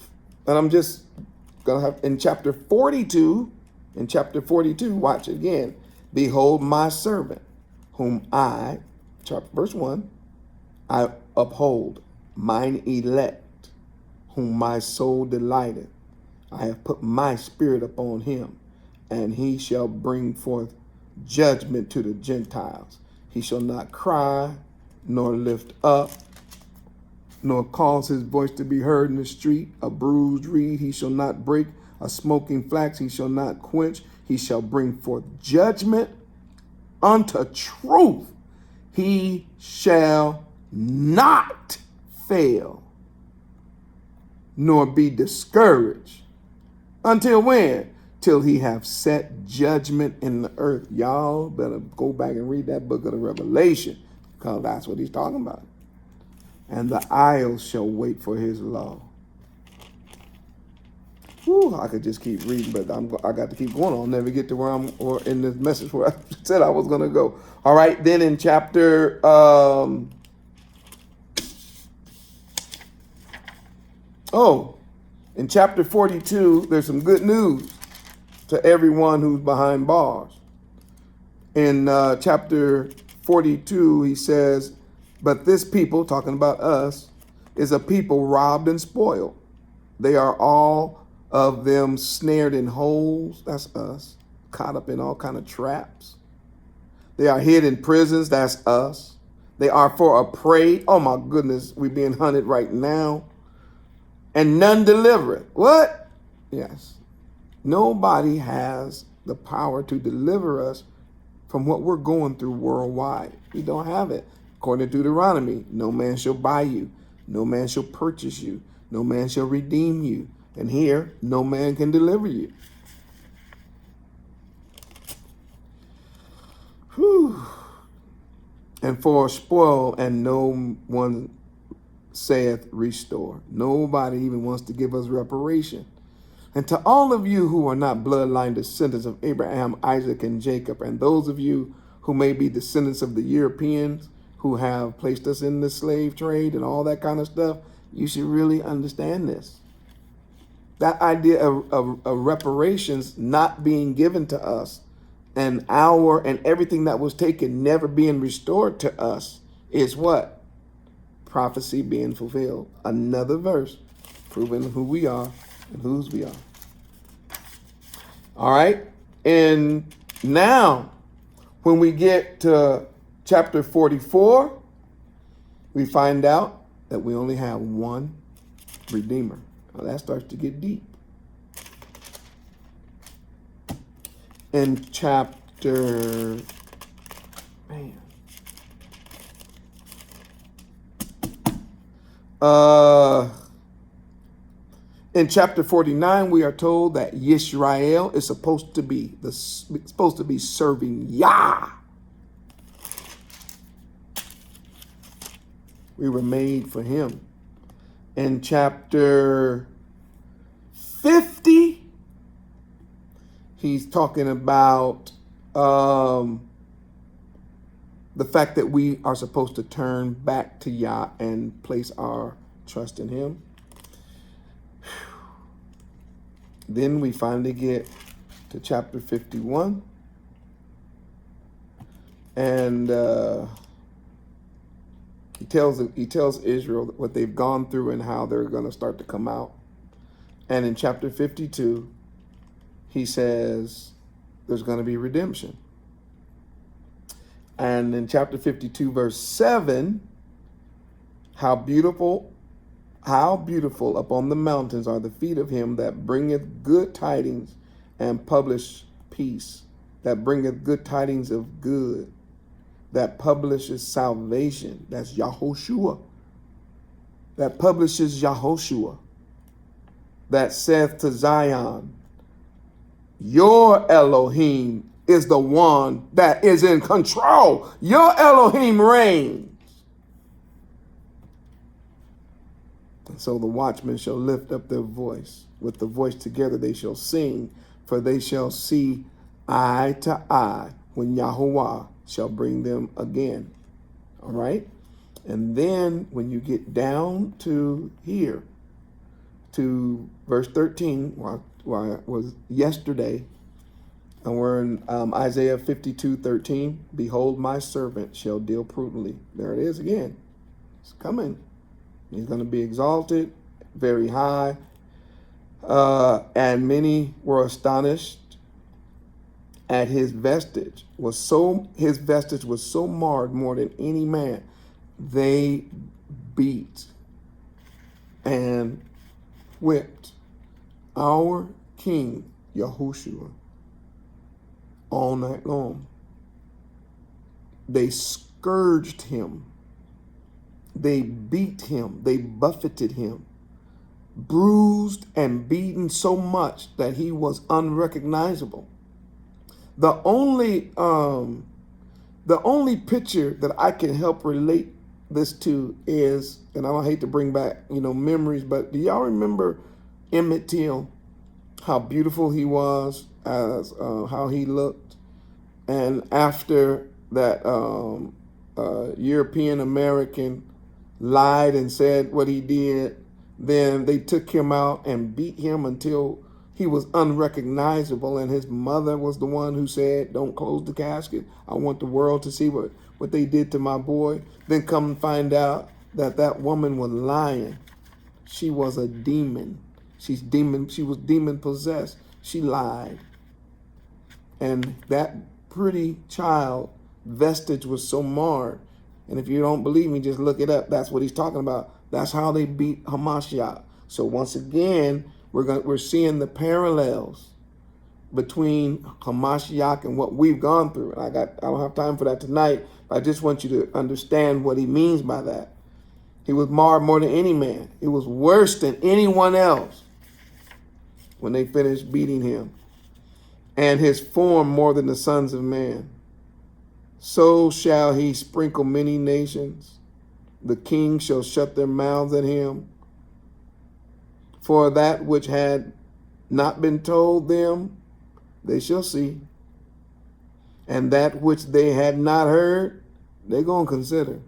and I'm just going to have, in chapter 42, watch it again. Behold my servant, whom I, verse 1, I uphold, mine elect, whom my soul delighteth. I have put my spirit upon him, and he shall bring forth judgment to the Gentiles. He shall not cry, nor lift up, nor cause his voice to be heard in the street. A bruised reed he shall not break, a smoking flax he shall not quench. He shall bring forth judgment unto truth. He shall not fail, nor be discouraged. Until when? Till he have set judgment in the earth. Y'all better go back and read that book of the Revelation, because that's what he's talking about. And the isles shall wait for his law. Whew, I could just keep reading, but I got to keep going. I'll never get to where I'm, or in this message where I said I was going to go. All right, then in chapter, in chapter 42, there's some good news to everyone who's behind bars. In chapter 42, he says, but this people, talking about us, is a people robbed and spoiled. They are all of them snared in holes, that's us, caught up in all kind of traps. They are hid in prisons, that's us. They are for a prey. Oh my goodness, we're being hunted right now. And none deliver it. What? Yes. Nobody has the power to deliver us from what we're going through worldwide. We don't have it. According to Deuteronomy, no man shall buy you. No man shall purchase you. No man shall redeem you. And here, no man can deliver you. Whew. And for spoil, and no one saith restore. Nobody even wants to give us reparation. And to all of you who are not bloodline descendants of Abraham, Isaac, and Jacob, and those of you who may be descendants of the Europeans who have placed us in the slave trade and all that kind of stuff, you should really understand this. That idea of reparations not being given to us and everything that was taken never being restored to us is what? Prophecy being fulfilled. Another verse proving who we are and whose we are. All right. And now when we get to chapter 44, we find out that we only have one Redeemer. Now that starts to get deep. In chapter, in chapter 49, we are told that Yisrael is supposed to be serving Yah. We were made for him. In chapter 50, he's talking about the fact that we are supposed to turn back to Yah and place our trust in him. Then we finally get to chapter 51. And he tells Israel what they've gone through and how they're going to start to come out. And in chapter 52, he says there's going to be redemption. And in chapter 52, verse 7, how beautiful upon the mountains are the feet of him that bringeth good tidings and publish peace, that bringeth good tidings of good, that publishes salvation. That's Yahoshua. That publishes Yahoshua. That saith to Zion, your Elohim is the one that is in control. Your Elohim reigns. And so the watchmen shall lift up their voice. With the voice together they shall sing, for they shall see eye to eye when Yahuwah shall bring them again. All right? And then when you get down to here, to verse 13, where I was yesterday, and we're in Isaiah 52:13. Behold, my servant shall deal prudently. There it is again. It's coming. He's going to be exalted, very high. And many were astonished at his vestige. His vestige was so marred more than any man. They beat and whipped our King Yahushua all night long. They scourged him. They beat him. They buffeted him. Bruised and beaten so much that he was unrecognizable. The only picture that I can help relate this to is, and I don't hate to bring back, memories, but do y'all remember Emmett Till? how beautiful he was, as how he looked. And after that European American lied and said what he did, then they took him out and beat him until he was unrecognizable. And his mother was the one who said, don't close the casket. I want the world to see what they did to my boy. Then come and find out that that woman was lying. She was a demon. She was demon possessed. She lied. And that pretty child vestige was so marred. And if you don't believe me, just look it up. That's what he's talking about. That's how they beat Hamashiach. So once again, we're seeing the parallels between Hamashiach and what we've gone through. And I don't have time for that tonight, but I just want you to understand what he means by that. He was marred more than any man. He was worse than anyone else when they finished beating him. And his form more than the sons of man. So shall he sprinkle many nations. The kings shall shut their mouths at him. For that which had not been told them, they shall see. And that which they had not heard, they're going to consider.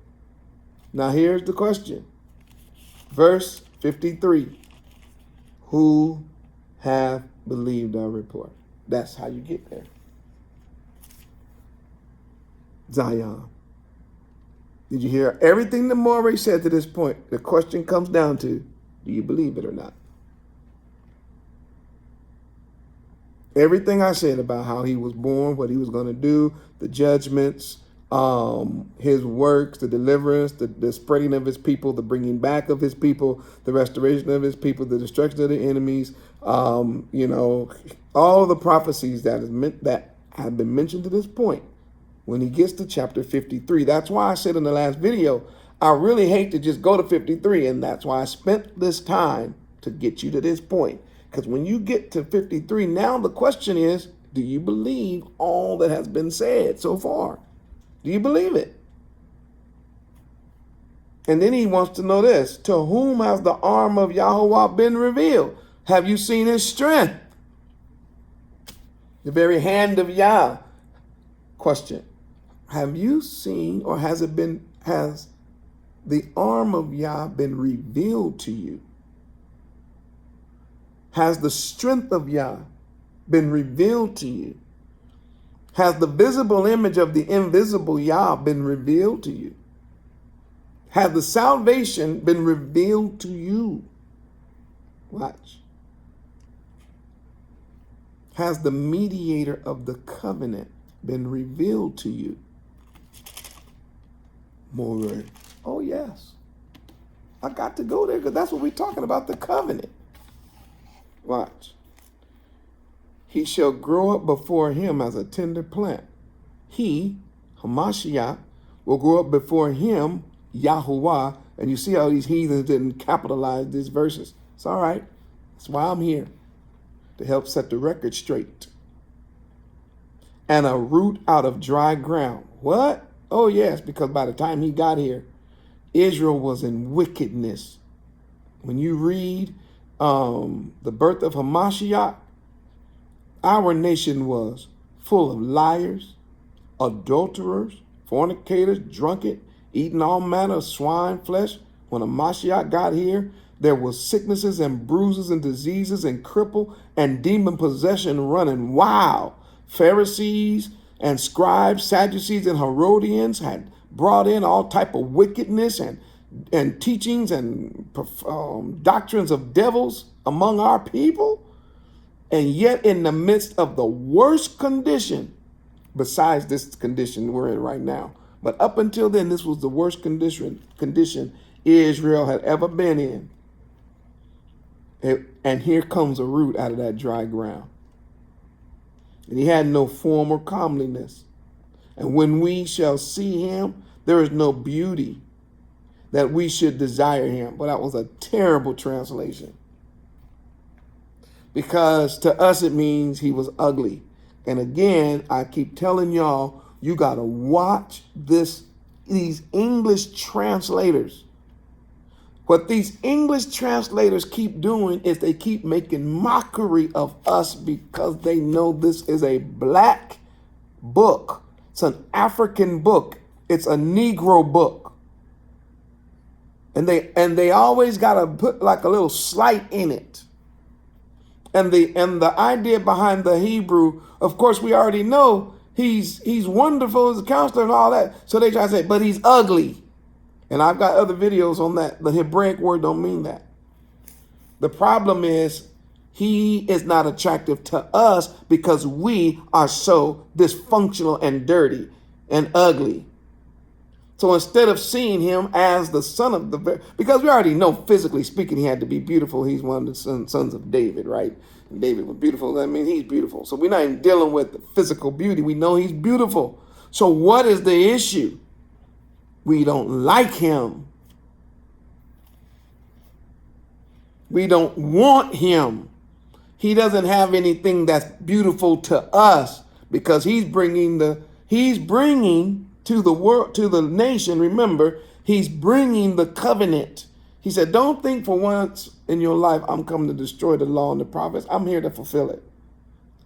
Now here's the question. Verse 53. Who have believed our report? That's how you get there. Zion. Did you hear everything that Moreh said to this point? The question comes down to, do you believe it or not? Everything I said about how he was born, what he was going to do, the judgments, his works, the deliverance, the spreading of his people, the bringing back of his people, the restoration of his people, the destruction of the enemies, all the prophecies that have been mentioned to this point. When he gets to chapter 53, that's why I said in the last video, I really hate to just go to 53, and that's why I spent this time to get you to this point. Because when you get to 53, now the question is, do you believe all that has been said so far? Do you believe it? And then he wants to know this. To whom has the arm of Yahuwah been revealed? Have you seen his strength? The very hand of Yah. Question. Have you seen, or has the arm of Yah been revealed to you? Has the strength of Yah been revealed to you? Has the visible image of the invisible Yah been revealed to you? Has the salvation been revealed to you? Watch. Has the mediator of the covenant been revealed to you? Moreh. Oh, yes. I got to go there because that's what we're talking about, the covenant. Watch. He shall grow up before him as a tender plant. He, Hamashiach, will grow up before him, Yahuwah. And you see how these heathens didn't capitalize these verses. It's all right. That's why I'm here, to help set the record straight. And a root out of dry ground. What? Oh, yes, because by the time he got here, Israel was in wickedness. When you read the birth of Hamashiach, our nation was full of liars, adulterers, fornicators, drunken, eating all manner of swine flesh. When Hamashiach got here, there was sicknesses and bruises and diseases and cripple and demon possession running wild. Pharisees and scribes, Sadducees and Herodians had brought in all type of wickedness and teachings and doctrines of devils among our people. And yet in the midst of the worst condition, besides this condition we're in right now, but up until then, this was the worst condition Israel had ever been in. And here comes a root out of that dry ground. And he had no form or comeliness. And when we shall see him, there is no beauty that we should desire him. But that was a terrible translation. Because to us it means he was ugly. And again, I keep telling y'all, you got to watch these English translators. What these English translators keep doing is they keep making mockery of us because they know this is a black book. It's an African book. It's a Negro book. And they always got to put like a little slight in it. And the idea behind the Hebrew, of course, we already know he's wonderful as a counselor and all that. So they try to say, but he's ugly. And I've got other videos on that. The Hebraic word don't mean that. The problem is he is not attractive to us because we are so dysfunctional and dirty and ugly. So instead of seeing him as the son of the, because we already know physically speaking, he had to be beautiful. He's one of the sons of David, right? And David was beautiful. That means he's beautiful. So we're not even dealing with the physical beauty. We know he's beautiful. So what is the issue? We don't like him. We don't want him. He doesn't have anything that's beautiful to us because he's bringing to the world, to the nation. Remember, he's bringing the covenant. He said, don't think for once in your life, I'm coming to destroy the law and the prophets. I'm here to fulfill it.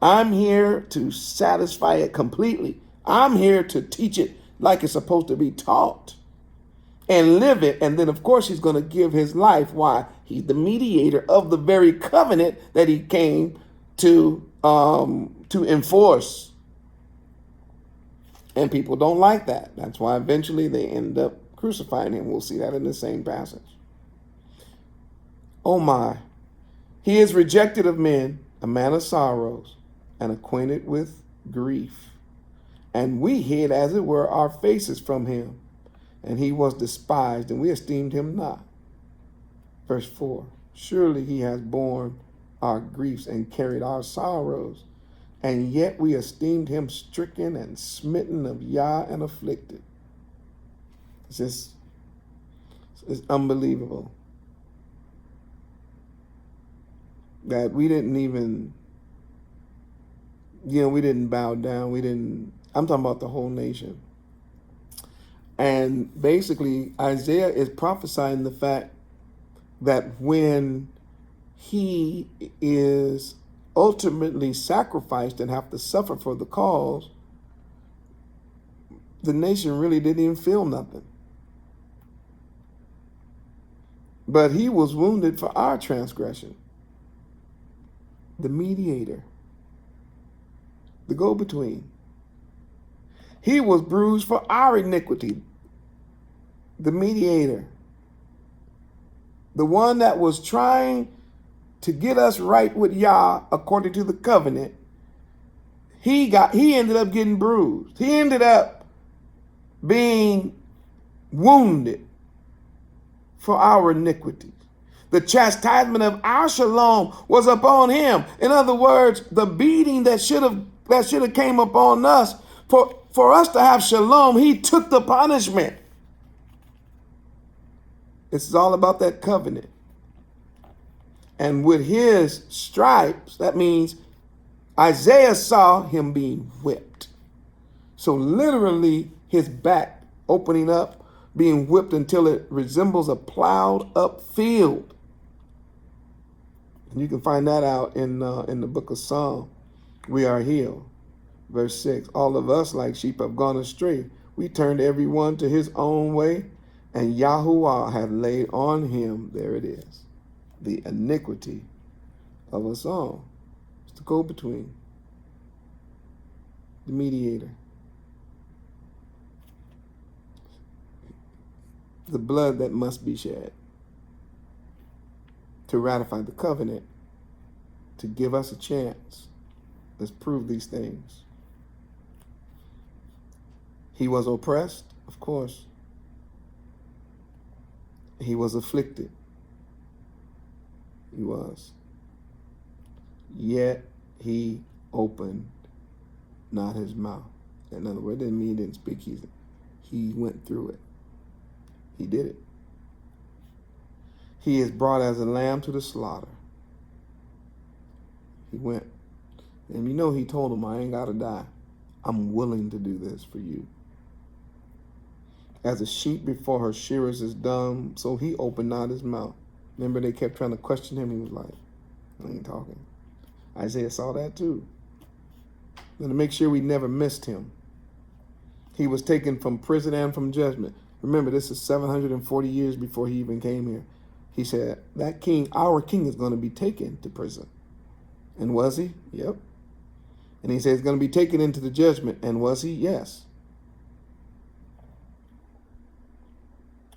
I'm here to satisfy it completely. I'm here to teach it like it's supposed to be taught and live it. And then, of course, he's going to give his life. Why? He's the mediator of the very covenant that he came to enforce. And people don't like that. That's why eventually they end up crucifying him. We'll see that in the same passage. Oh my. He is rejected of men, a man of sorrows, and acquainted with grief. And we hid, as it were, our faces from him. And he was despised, and we esteemed him not. Verse 4. Surely he has borne our griefs and carried our sorrows. And yet we esteemed him stricken and smitten of Yah and afflicted. It's unbelievable that we didn't even, we didn't bow down. I'm talking about the whole nation. And basically, Isaiah is prophesying the fact that when he is ultimately sacrificed and have to suffer for the cause, the nation really didn't even feel nothing. But he was wounded for our transgression. The mediator, the go-between. He was bruised for our iniquity. The mediator. The one that was trying to get us right with Yah according to the covenant. He ended up getting bruised. He ended up being wounded for our iniquities. The chastisement of our shalom was upon him. In other words, the beating that should have came upon us for us to have shalom, he took the punishment. This is all about that covenant. And with his stripes, that means Isaiah saw him being whipped. So literally his back opening up, being whipped until it resembles a plowed up field. And you can find that out in the book of Psalm. We are healed. Verse 6, all of us like sheep have gone astray. We turned every one to his own way, and Yahuwah hath laid on him, there it is, the iniquity of us all. It's the go-between, the mediator. The blood that must be shed to ratify the covenant, to give us a chance. Let's prove these things. He was oppressed, of course. He was afflicted. He was. Yet he opened not his mouth. In other words, it didn't mean he didn't speak. He went through it. He did it. He is brought as a lamb to the slaughter. He went. And he told him, I ain't got to die. I'm willing to do this for you. As a sheep before her shearers is dumb, so he opened not his mouth. Remember, they kept trying to question him. He was like, I ain't talking. Isaiah saw that too. And to make sure we never missed him, he was taken from prison and from judgment. Remember, this is 740 years before he even came here. He said, that king, our king, is going to be taken to prison. And was he? Yep. And he said he's going to be taken into the judgment. And was he? Yes.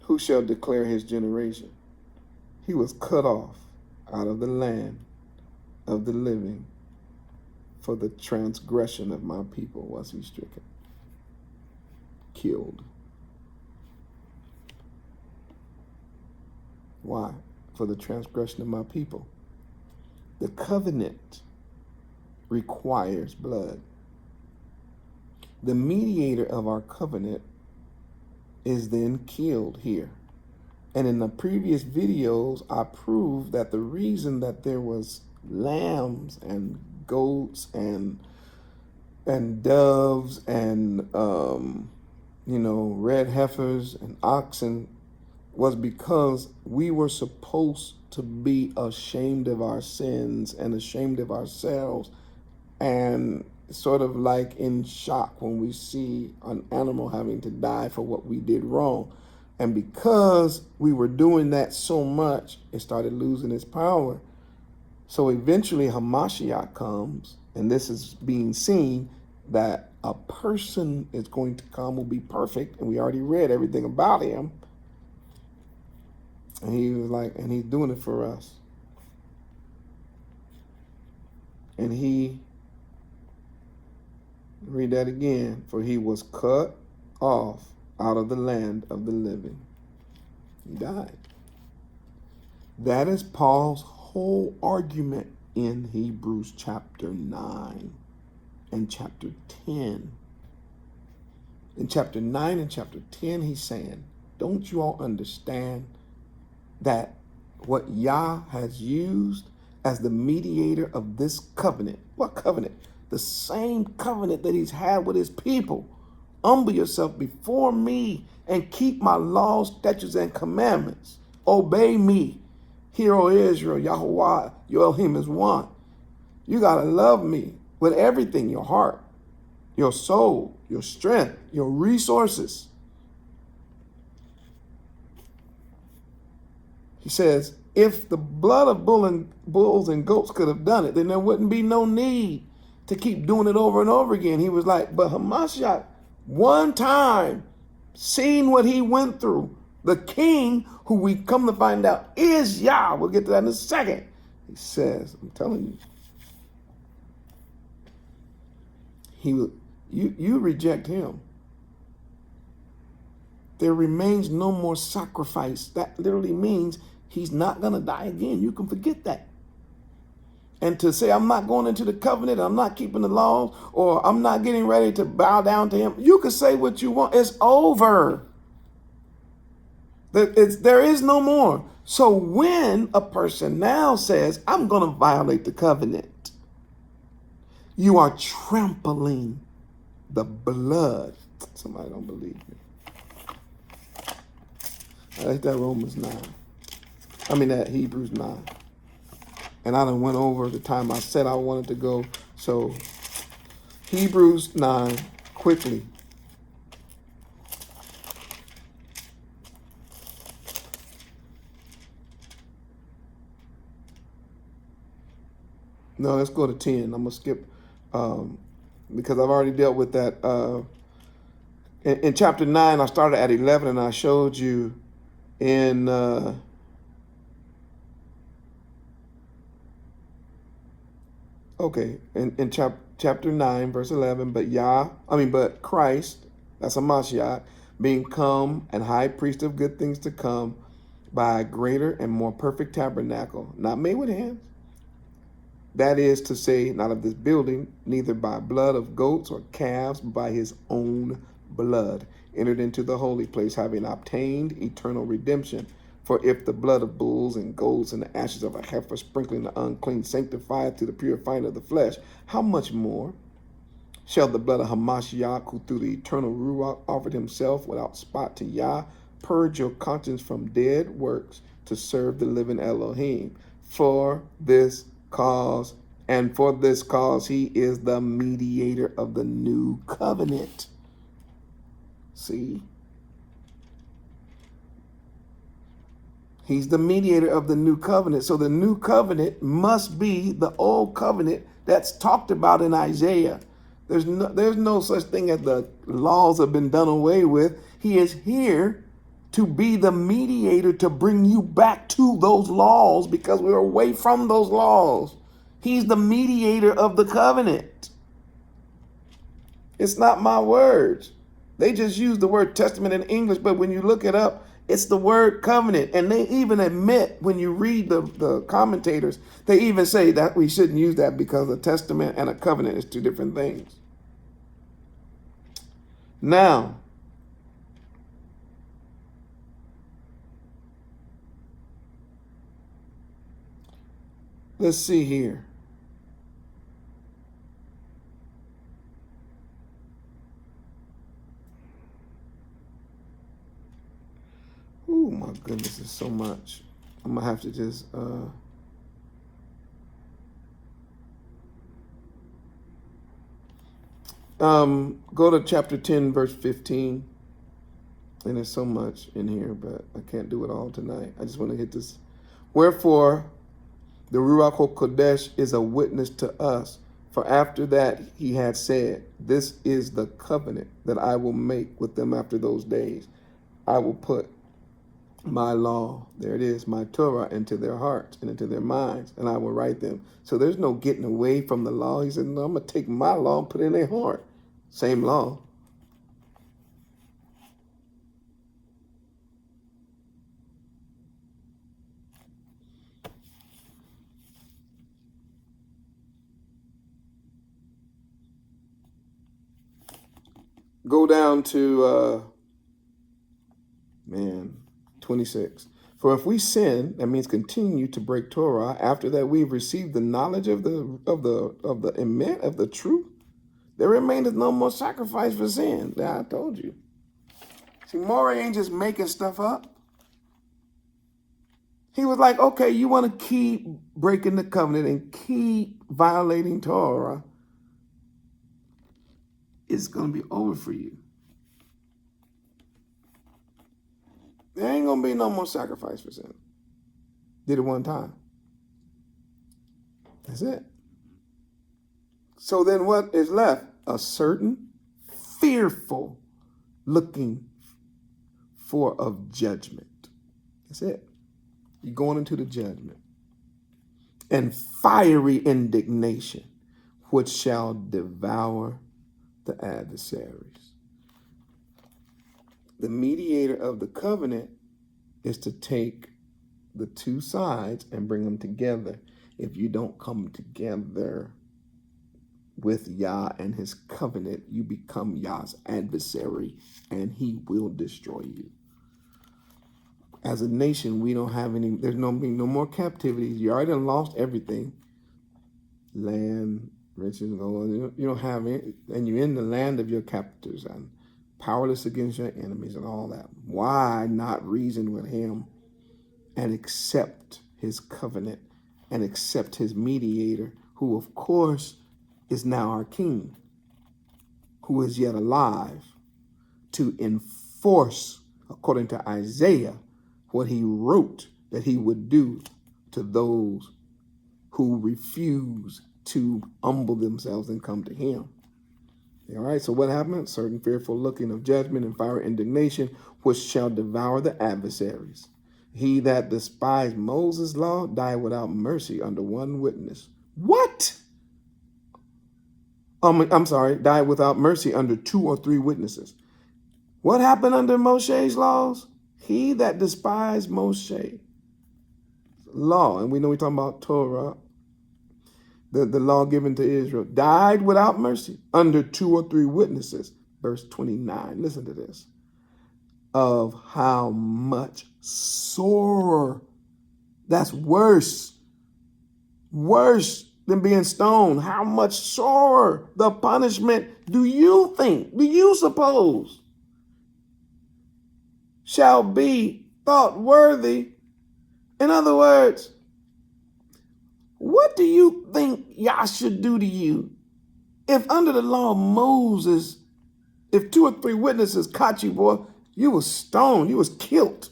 Who shall declare his generation? He was cut off out of the land of the living. For the transgression of my people was he stricken, killed. Why? For the transgression of my people. The covenant requires blood. The mediator of our covenant is then killed here. And in the previous videos, I proved that the reason that there was lambs and goats and doves and red heifers and oxen was because we were supposed to be ashamed of our sins and ashamed of ourselves and sort of like in shock when we see an animal having to die for what we did wrong. And because we were doing that so much, it started losing its power. So eventually Hamashiach comes, and this is being seen that a person is going to come will be perfect, and we already read everything about him. And he was like, and he's doing it for us. And he, read that again, for he was cut off out of the land of the living. He died. That is Paul's whole argument in Hebrews chapter 9 and chapter 10. In chapter 9 and chapter 10, he's saying, don't you all understand that what Yah has used as the mediator of this covenant? What covenant? The same covenant that he's had with his people. Humble yourself before me and keep my laws, statutes, and commandments. Obey me. Hear, O Israel, Yahuwah, your Elohim is one. You got to love me with everything, your heart, your soul, your strength, your resources. He says, if the blood of bulls and goats could have done it, then there wouldn't be no need to keep doing it over and over again. He was like, but Hamashiach, one time, seen what he went through, the king, who we come to find out is Yah. We'll get to that in a second. He says, I'm telling you, you reject him. There remains no more sacrifice. That literally means he's not going to die again. You can forget that. And to say, I'm not going into the covenant, I'm not keeping the laws, or I'm not getting ready to bow down to him. You can say what you want. It's over. There is no more. So when a person now says, I'm going to violate the covenant, you are trampling the blood. Somebody don't believe me. I like that Romans 9. I mean that Hebrews 9. And I done went over the time I said I wanted to go. So Hebrews 9, quickly. No, let's go to 10. I'm going to skip because I've already dealt with that. In chapter 9, I started at 11 and I showed you in... in chapter 9, verse 11, but Christ, that's a Mashiach, being come and high priest of good things to come by a greater and more perfect tabernacle, not made with hands. That is to say, not of this building, neither by blood of goats or calves, but by his own blood, entered into the holy place, having obtained eternal redemption. For if the blood of bulls and goats and the ashes of a heifer sprinkling the unclean sanctifieth to the purifying of the flesh, how much more shall the blood of Hamashiach, who through the eternal Ruach offered himself without spot to Yah, purge your conscience from dead works to serve the living Elohim. For this cause, and for this cause, he is the mediator of the new covenant. See? He's the mediator of the new covenant. So the new covenant must be the old covenant that's talked about in Isaiah. There's no such thing as the laws have been done away with. He is here to be the mediator to bring you back to those laws because we're away from those laws. He's the mediator of the covenant. It's not my words. They just use the word testament in English, but when you look it up, it's the word covenant. And they even admit, when you read the commentators, they even say that we shouldn't use that because a testament and a covenant is two different things. Now, let's see here. Oh my goodness, there's so much. I'm gonna have to just go to chapter 10, verse 15. And there's so much in here, but I can't do it all tonight. I just want to hit this. Wherefore, the Ruach HaKodesh is a witness to us. For after that he had said, this is the covenant that I will make with them after those days. I will put my law, there it is, my Torah, into their hearts and into their minds, and I will write them. So there's no getting away from the law. He said, no, I'm going to take my law and put it in their heart. Same law. Go down to 26. For if we sin, that means continue to break Torah. After that, we've received the knowledge of the emet of the truth. There remaineth no more sacrifice for sin. Yeah, I told you. See, Moreh ain't just making stuff up. He was like, okay, you want to keep breaking the covenant and keep violating Torah, it's going to be over for you. There ain't going to be no more sacrifice for sin. Did it one time. That's it. So then what is left? A certain fearful looking for of judgment. That's it. You're going into the judgment. And fiery indignation, which shall devour the adversaries. The mediator of the covenant is to take the two sides and bring them together. If you don't come together with Yah and his covenant, you become Yah's adversary and he will destroy you. As a nation, we don't have any, there's no more captivities. You already lost everything. Land, riches, gold. You don't have it, and you're in the land of your captors and powerless against your enemies and all that. Why not reason with him and accept his covenant and accept his mediator, who of course is now our king, who is yet alive, to enforce, according to Isaiah, what he wrote that he would do to those who refuse to humble themselves and come to him. All right, so what happened? Certain fearful looking of judgment and fiery indignation, which shall devour the adversaries. He that despised Moses' law died without mercy under one witness. What? I'm sorry, died without mercy under 2 or 3 witnesses. What happened under Moshe's laws? He that despised Moshe's law, and we know we're talking about Torah, the law given to Israel, died without mercy under 2 or 3 witnesses. Verse 29, listen to this. Of how much sorer, that's worse than being stoned, how much sorer the punishment do you suppose shall be thought worthy? In other words, what do you think Yah should do to you if under the law of Moses, if 2 or 3 witnesses caught you, boy, you was stoned, you was killed?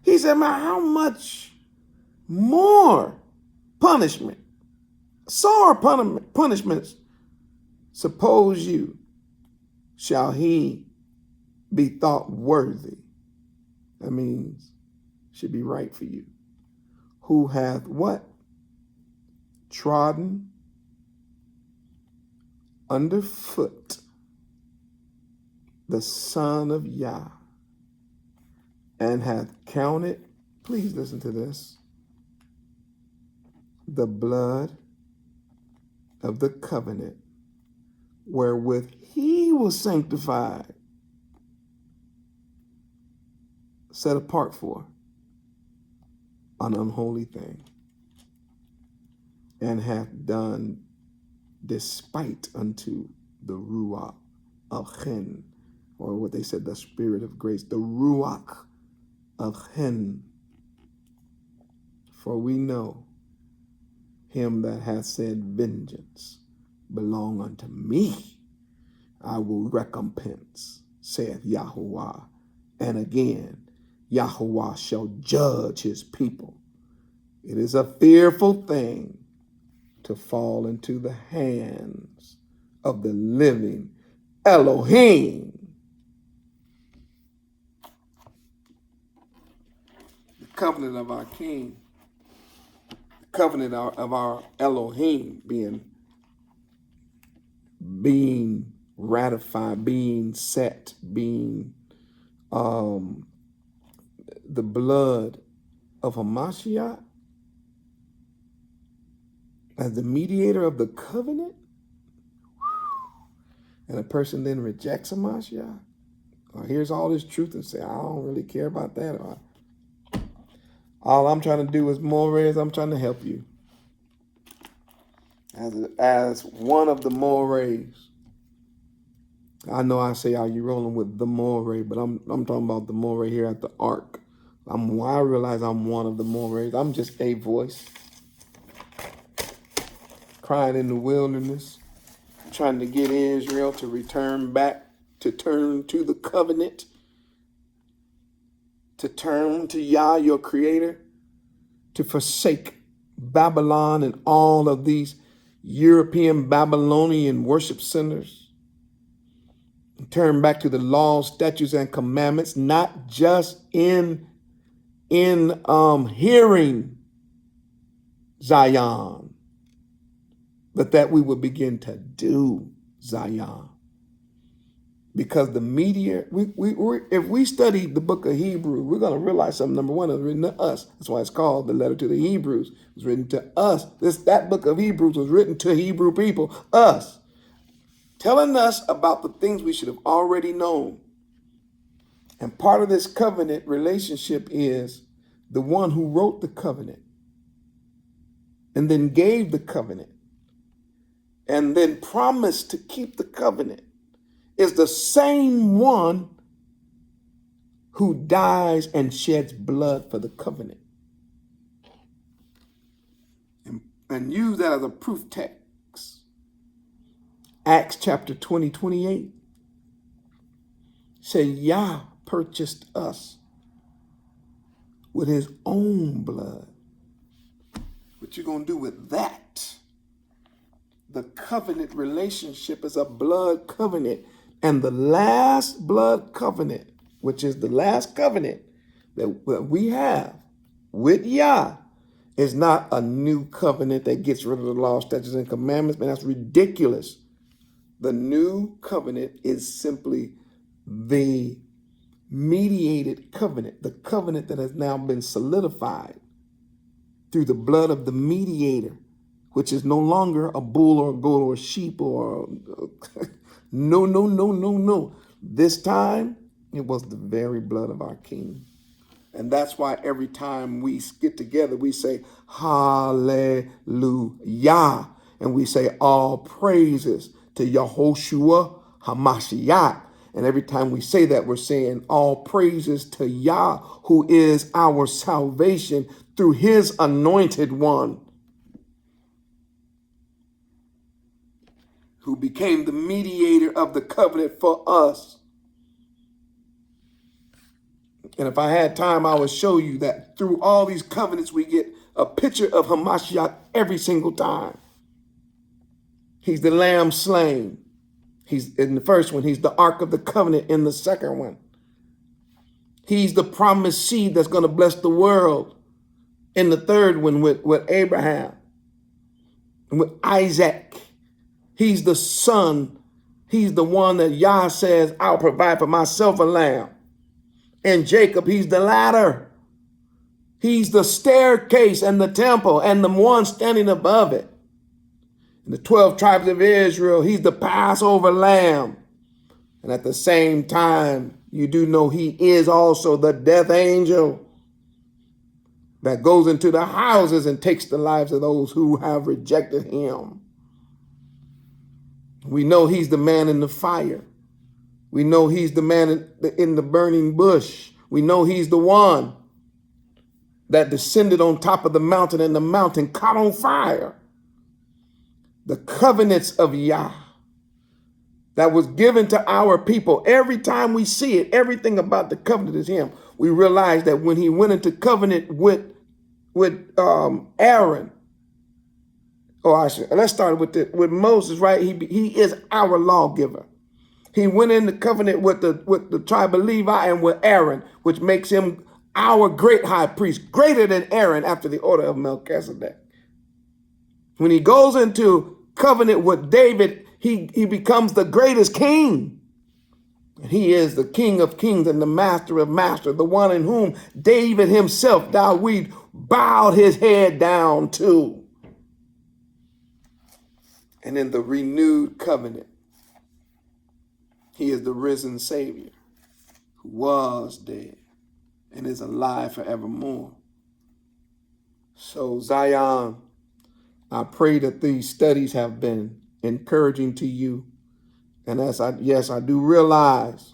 He said, man, how much more punishment, sore punishments, suppose you shall he be thought worthy? That means should be right for you. Who hath what? Trodden underfoot the Son of Yah, and hath counted, please listen to this, the blood of the covenant wherewith he was sanctified, set apart for an unholy thing, and hath done despite unto the Ruach of Chen, or what they said, the Spirit of grace, the Ruach of Chen. For we know him that hath said, vengeance belong unto me, I will recompense, saith Yahuwah. And again, Yahuwah shall judge his people. It is a fearful thing to fall into the hands of the living Elohim. The covenant of our King, the covenant of our Elohim being ratified, being set, being the blood of Hamashiach as the mediator of the covenant, and a person then rejects Hamashiach, or hears all this truth and say, I don't really care about that, or all I'm trying to do is Moreh, I'm trying to help you. As one of the Morehs, I know I say, are you rolling with the Moreh, but I'm talking about the Moreh here at the Ark. I realize I'm one of the Morehs. I'm just a voice crying in the wilderness, trying to get Israel to return back, to turn to the covenant, to turn to Yah, your creator, to forsake Babylon and all of these European Babylonian worship centers. Turn back to the laws, statutes, and commandments, not just in hearing Zion, but that we would begin to do Zion. Because the media, if we study the book of Hebrews, we're going to realize something. Number one, it was written to us. That's why it's called the letter to the Hebrews. It was written to us. That book of Hebrews was written to Hebrew people, us, telling us about the things we should have already known. And part of this covenant relationship is the one who wrote the covenant and then gave the covenant and then promised to keep the covenant is the same one who dies and sheds blood for the covenant. And use that as a proof text. Acts chapter 20:28 say Yah purchased us with his own blood. What you gonna do with that? The covenant relationship is a blood covenant. And the last blood covenant, which is the last covenant that we have with Yah, is not a new covenant that gets rid of the law, statutes, and commandments. Man, that's ridiculous. The new covenant is simply the mediated covenant, the covenant that has now been solidified through the blood of the mediator, which is no longer a bull or a goat or a sheep or no. This time, it was the very blood of our King. And that's why every time we get together, we say, Hallelujah. And we say, all praises to Yahoshua HaMashiach. And every time we say that, we're saying all praises to Yah, who is our salvation through his anointed one, who became the mediator of the covenant for us. And if I had time, I would show you that through all these covenants, we get a picture of Hamashiach every single time. He's the lamb slain. He's in the first one. He's the Ark of the Covenant in the second one. He's the promised seed that's going to bless the world in the third one with Abraham and with Isaac. He's the son. He's the one that Yah says, I'll provide for myself a lamb. And Jacob, he's the ladder. He's the staircase and the temple and the one standing above it. And the 12 tribes of Israel, he's the Passover lamb. And at the same time, you do know he is also the death angel that goes into the houses and takes the lives of those who have rejected him. We know he's the man in the fire. We know he's the man in the burning bush. We know he's the one that descended on top of the mountain and the mountain caught on fire. The covenants of Yah that was given to our people. Every time we see it, everything about the covenant is him. We realize that when he went into covenant with Aaron, let's start with Moses, right? He is our lawgiver. He went into covenant with the tribe of Levi and with Aaron, which makes him our great high priest, greater than Aaron after the order of Melchizedek. When he goes into covenant with David, he becomes the greatest king. He is the King of kings and the Master of masters, the one in whom David himself, Dawid, bowed his head down to. And in the renewed covenant, he is the risen Savior who was dead and is alive forevermore. So Zion, I pray that these studies have been encouraging to you. And I do realize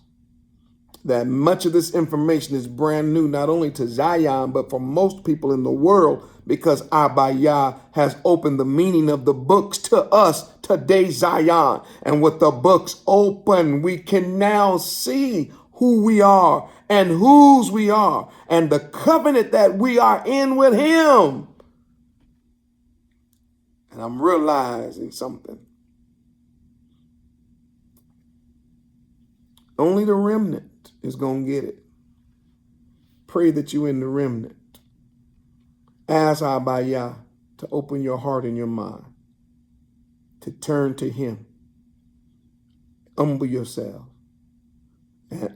that much of this information is brand new, not only to Zion, but for most people in the world, because Abba Yah has opened the meaning of the books to us today, Zion. And with the books open, we can now see who we are and whose we are and the covenant that we are in with him. And I'm realizing something. Only the remnant is going to get it. Pray that you're in the remnant. Ask Abba Yah to open your heart and your mind, to turn to him. Humble yourself and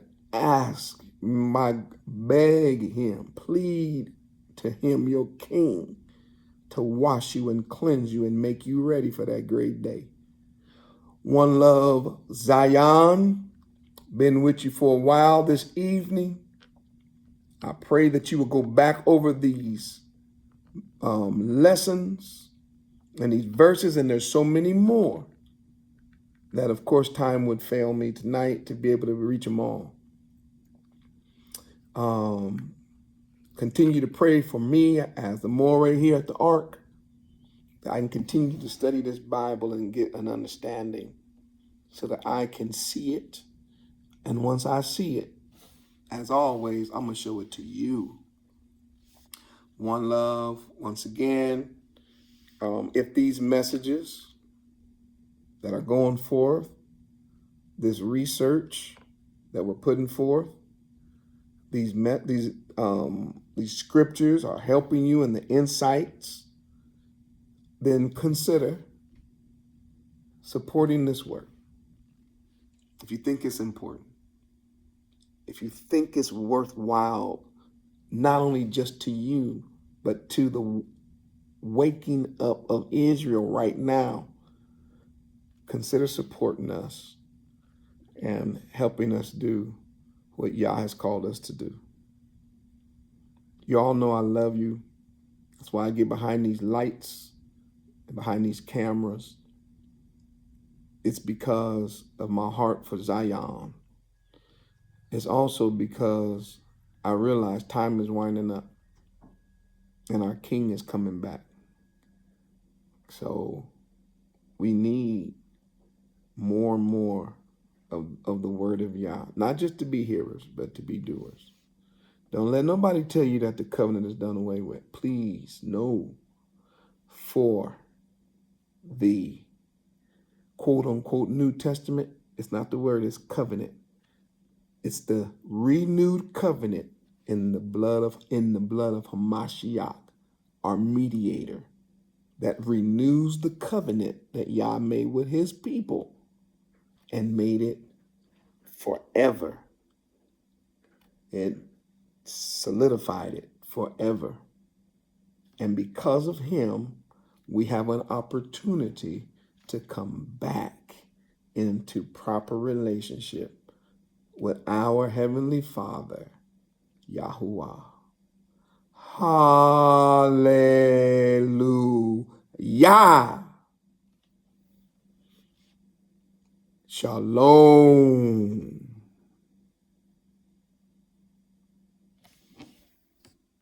beg him, plead to him, your king, to wash you and cleanse you and make you ready for that great day. One love, Zion. Been with you for a while this evening. I pray that you will go back over these lessons and these verses, and there's so many more that, of course, time would fail me tonight to be able to reach them all. Continue to pray for me as the Moreh here at the Ark, that I can continue to study this Bible and get an understanding so that I can see it. And once I see it, as always, I'm going to show it to you. One love, once again. If these messages that are going forth, this research that we're putting forth, these scriptures are helping you in the insights, then consider supporting this work. If you think it's important, if you think it's worthwhile, not only just to you, but to the waking up of Israel right now, consider supporting us and helping us do what Yah has called us to do. You all know I love you. That's why I get behind these lights and behind these cameras. It's because of my heart for Zion. It's also because I realize time is winding up and our King is coming back. So we need more and more of the word of Yah, not just to be hearers, but to be doers. Don't let nobody tell you that the covenant is done away with. Please, no. For the quote unquote New Testament, it's not the word, it's covenant. It's the renewed covenant in the blood of Hamashiach, our mediator, that renews the covenant that Yah made with his people and made it forever. It solidified it forever. And because of him, we have an opportunity to come back into proper relationship with our Heavenly Father, Yahuwah. Hallelujah. Shalom.